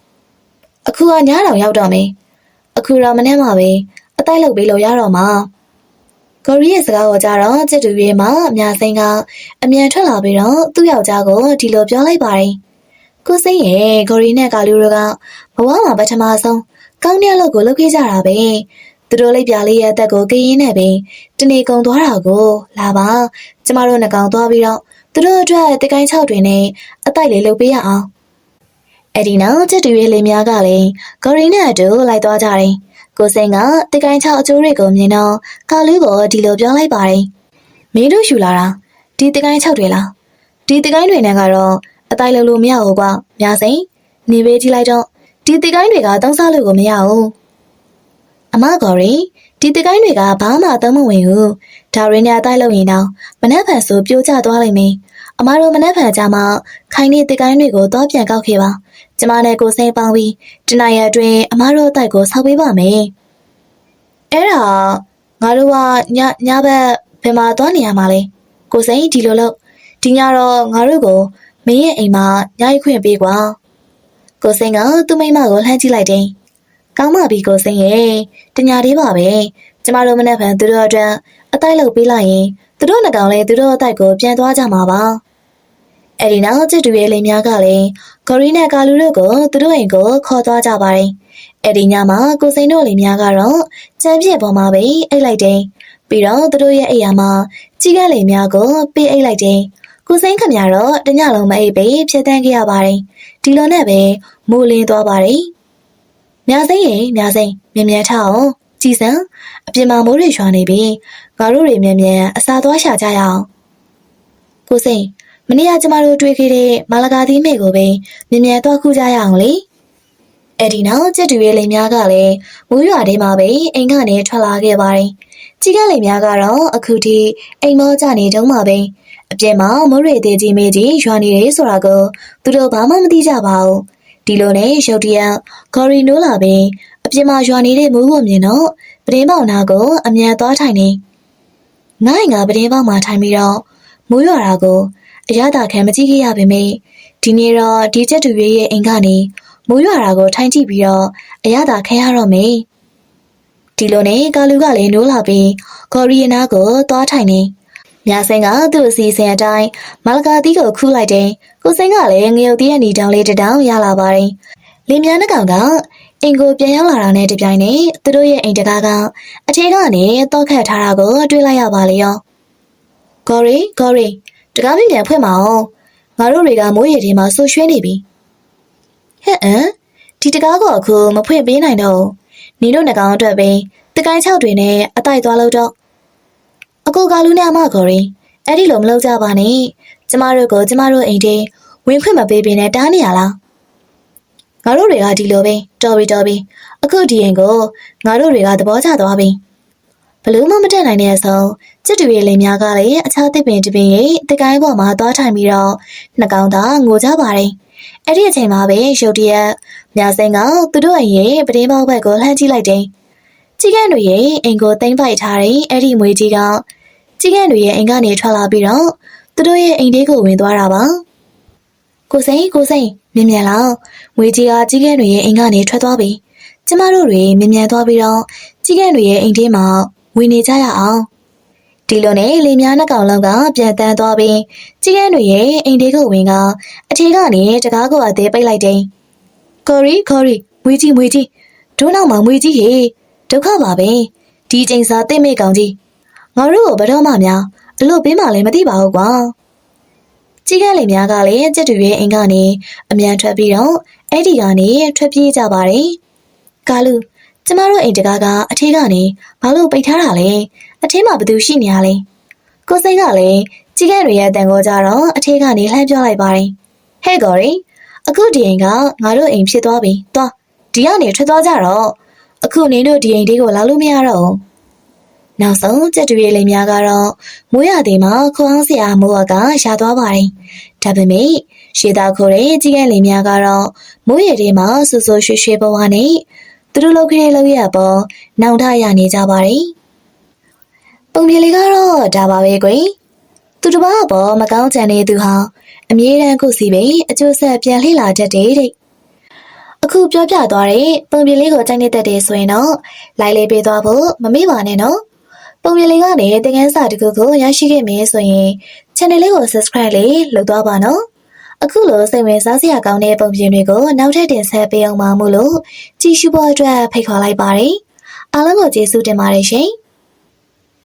။အခုကညတောင်ရောက်တော့မယ်။အခုတော့မနေ့မှပဲအတိုက်လုပ်ပေးလို့ရတော့မှာ။ဂေါ်ရီရဲ့စကားကိုကြားတော့ကျက်တူရွေးမှာအများစိန်ကအမြန်ထွက်လာပြီးတော့သူ့ယောက်ျားကိုဒီလိုပြောလိုက်ပါတယ်။ကိုစိန်ရဲ့ဂေါ်ရီနဲ့ကာလူတို့ကဘဝမှာပထမဆုံးကောင်းတဲ့အလုပ်ကိုလုပ်ခဲ့ကြတာပဲသူတို့လိုက်ပြလေးရဲ့အသက်ကိုကရင်နဲ့ပဲတနေ့ကုန်သွားတာကိုလာပါကျမတို့နှကောင်သွားပြီးတော့သူတို့အတွက်တကိုင်း6တွင်နဲ့အတိုက်လေးလုပ်ပေးရအောင် အဲ့ဒီနောက်ချက်တူရဲ့လေများကလည်းဂေါ်ရီနဲ့အတူလိုက်သွားကြတယ်ကိုစိန်ကတကိုင်းချောက်အကျိုးတွေကိုမြင်တော့ကာလူကိုဒီလိုပြောလိုက်ပါတယ်မင်းတို့ယူလာတာဒီတကိုင်းချောက်တွေလားဒီတကိုင်းတွေနဲ့ကတော့အတိုင်းလုံးလို့မရဘူးကွာညာစိန်နေပေးကြည့်လိုက်တော့ဒီတကိုင်းတွေကတောင်းစားလို့ကိုမရဘူးအမဂေါ်ရီဒီတကိုင်းတွေကဘာမှသုံးမဝင်ဘူးဒါရင်းနဲ့အတိုင်းလုံးရင်တော့မနှက်ဖန်ဆိုပြိုကျသွားလိမ့်မယ်အမတို့မနှက်ဖန်ကြမှာခိုင်နေတကိုင်းတွေကိုတော့ပြန်ကောက်ခဲ့ပါကျမနဲ့ကိုစိန်ပေါင်းပြီးတနင်္လာအတွင်းအမတို့အတိုက်ကိုဆောက်ပေးပါမယ်အဲ့ဒါငါတို့ကညဘက်ဘယ်မှာသွားနေရမှာလဲကိုစိန်ဒီလိုလို့ဒီညတော့ငါတို့ကိုမင်းရဲ့အိမ်မှာညရိုက်ခွင့်ပေးကွာကိုစိန်ကသူ့မိမကိုလှမ်းကြည့်လိုက်တယ်ကောင်းပါပြီကိုစိန်ရဲ့တညာလေးပါပဲကျမတို့မနေ့ကသူတို့အတွက်အတိုက်လုပ်ပေးလိုက်ရင်သူတို့နှစ်ကောင်လည်းသူတို့အတိုက်ကိုပြန်သွားကြမှာပါအဲ့ဒီနောက်ချစ်တူရဲ့လိမ်များကလည်းကိုရီနဲ့ကာလူတို့ကိုသူတို့အိမ်ကိုခေါ်သွားကြပါတယ်အဲ့ဒီညမှာကိုစိန်တို့လိမ်များကတော့ကြံပြည့်ပေါ်မှာပဲအိတ်လိုက်တယ်ပြီးတော့သူတို့ရဲ့အိမ်ယာမှာကြီးကန်းလိမ်များကိုပေးအိတ်လိုက်တယ်ကိုစိန်ခမရတော့တညလုံးမအိပ်ပဲဖြတ်တန်းခဲ့ရပါတယ်ဒီလိုနဲ့ပဲမိုးလင်းသွားပါတယ်မြာစိန်မြင်ထအောင်ကြည်စံအပြင်မှာမိုးတွေရွာနေပြီငါတို့တွေမြန်အစာသွားရှာကြရအောင်ကိုစိန်မနေ့ကကျမတို့တွေ့ခဲ့တဲ့မာလကာသီးမေကိုပဲမြန်သွားခုကြရအောင်လေအဲ့ဒီနောက်ကျက်တူရဲ့လိမ်များကလည်းမိုးရွာထဲမှာပဲအိမ်ကနေထွက်လာခဲ့ပါတယ်ကြီးကလိမ်များကတော့အခုထိအိမ်မောကြနေတုန်းမှာပဲအပြင်မှာမိုးရေသေးကြီးမေကြီးရွာနေတယ်ဆိုတာကိုသူတို့ဘာမှမသိကြပါဘူးဒီလိုနဲ့ရုတ်တရက်ဂေါ်ရီနိုးလာပြီးအပြင်မှာရွာနေတဲ့မိုးကိုမြင်တော့ပတင်းပေါက်နာကိုအမြန်သွားထိုင်နေငါ့ငါပတင်းပေါက်မှာထိုင်ပြီးတော့မိုးရွာတာကိုအရသာခံမကြည့်ခဲ့ရပေမယ့်ဒီနေ့တော့ဒီချက်တူရဲ့အိမ်ကနေမိုးရွာတာကိုထိုင်ကြည့်ပြီးတော့အရသာခံရတော့မယ်ဒီလိုနဲ့ကာလူကလည်းနိုးလာပြီးဂေါ်ရီနာကိုသွားထိုင်နေမြာစိန်ကသူ့အစီအစဉ်အတိုင်းမလကာသီးကိုခူးလိုက်တယ်ကိုစိန်ကလည်းငရုတ်သီးရဲ့နီတောင်လေးတစ်တောင်ရလာပါတယ်လင်းမြန်းနှကောင်ကအင်ကိုပြန်ရောက်လာတာနဲ့တပြိုင်နက်သူတို့ရဲ့အိမ်တကားကအထဲကနေတော့ခတ်ထားတာကိုတွေ့လိုက်ရပါလေရောဂေါ်ရီတကားပြန်ဖွင့်မအောင်ငါတို့တွေကမိုးရေထဲမှာဆူရွှဲနေပြီဟဲ့ဒီတကားကိုအခုမဖွင့်ပေးနိုင်တော့နင်တို့နှကောင်အတွက်ပဲတကိုင်းချောက်တွေနဲ့အတိုက်သွားလို့တော့အကိုကလူနဲ့အမဂေါ်ရီအဲ့ဒီလိုမလုပ်ကြပါနဲ့ကျမတို့ကိုကျမတို့အိမ်ထဲဝင်ခွင့်မပေးဘဲနဲ့တားနေရလားငါတို့တွေကဒီလိုပဲတော်ပြီအခုဒီအိမ်ကိုငါတို့တွေကသဘောကျသွားပြီဘလို့မှမတက်နိုင်တဲ့အဆုံးချစ်တူရဲ့လိမ်များကလည်းအခြားတစ်ပင်တစ်ပင်ရဲ့တကိုင်းပေါ်မှာသွားထိုင်ပြီးတော့နှကောင်သားငိုကြပါတယ်အဲ့ဒီအချိန်မှာပဲရုတ်တရက်မြာစိန်ကသူတို့အိမ်ရဲ့ပတင်းပေါက်ဘက်ကိုလှမ်းကြည့်လိုက်တယ်ကြီးကန်းတွေရဲ့အိမ်ကိုသိမ်းပိုက်ထားတဲ့အဲ့ဒီမွေကြီးကကြီးကန်းတွေရဲ့အိမ်ကနေထွက်လာပြီးတော့သူတို့ရဲ့အိမ်လေးကိုဝင်သွားတာပါကိုစိန်မြန်လာမွေကြီးကကြီးကန်းတွေရဲ့အိမ်ကနေထွက်သွားပြီကျမတို့တွေမြန်သွားပြီးတော့ကြီးကန်းတွေရဲ့အိမ်ထဲမှာဝင်နေကြရအောင်ဒီလိုနဲ့လေများနှကောင်လုံးကပြန်တန်းသွားပြီးကြီးကန်းတွေရဲ့အိမ်လေးကိုဝင်ကအထေကနေတကားကိုအသေးပိတ်လိုက်တယ်ခေါ်ရီမွေကြီးဒိုးနောက်မှာမွေကြီးဟေဒုက္ခပါပဲဒီချိန်စာတိတ်မဲ့ကောင်ကြီးငါတို့ကိုဘယ်တော့မှများအလို့ပေးမှလည်းမသိပါဘူးကွာကြီးကန်းလေများကလည်းကျက်တူရဲ့အိမ်ကနေအမြန်ထွက်ပြီးတော့အဲ့ဒီကနေထွက်ပြေးကြပါတယ်ကာလူကျမတို့အိမ်တကားကအထေကနေဘာလို့ပိတ်ထားတာလဲအထင်းမှာဘသူရှိနေရလဲကိုစိတ်ကလည်းကြီးကန်းတွေရဲ့တန်ကိုကြတော့အထေကနေလှမ်းပြောလိုက်ပါတယ်ဟဲ့ဂေါ်ရီအခုဒီအိမ်ကငါတို့အိမ်ဖြစ်သွားပြီသွားဒီကနေထွက်သွားကြတော့အခုနင်တို့ဒီအိမ်လေးကိုလာလို့မရတော့ဘူးနောက်ဆုံးကျက်တူရဲ့လိမ်များကတော့မိုးရသည်မှာခေါင်းဆရာမိုးကရှာသွားပါတယ်ဒါပေမဲ့ရှေးသားခိုးတဲ့ကြီးကန်းလိမ်များကတော့မိုးရည်မှာဆူဆူရွှေရွှေဘဝနဲ့သူတို့လောက်ခဲ့တဲ့လောက်ရပေါ်နောင်တရနေကြပါတယ်ပုံပြလေးကတော့ဒါပါပဲကွယ်သူတစ်ပါးပေါ်မကောင်းချင်တဲ့သူဟာအမြဲတမ်းကိုစီပဲအကျိုးဆက်ပြန်လှည့်လာတတ်တယ်တဲ့အခုပြောပြသွားတဲ့ပုံပြလေးကိုကြိုက်နေတတ်တယ်ဆိုရင်တော့လိုက်လေးပေးသွားဖို့မမေ့ပါနဲ့နော်ပုံပြလေးကနေသင်ခန်းစာတစ်ခုကိုရရှိခဲ့မယ်ဆိုရင် channel လေးကို subscribe လေးလုပ်သွားပါနော်အခုလိုစိတ်ဝင်စားစရာကောင်းတဲ့ပုံပြင်တွေကိုနောက်ထပ်တင်ဆက်ပေးအောင်ပါမို့လို့ကြည့်ရှုဖို့အတွက်ဖိတ်ခေါ်လိုက်ပါတယ်အားလုံးကိုကျေးဇူးတင်ပါတယ်ရှင်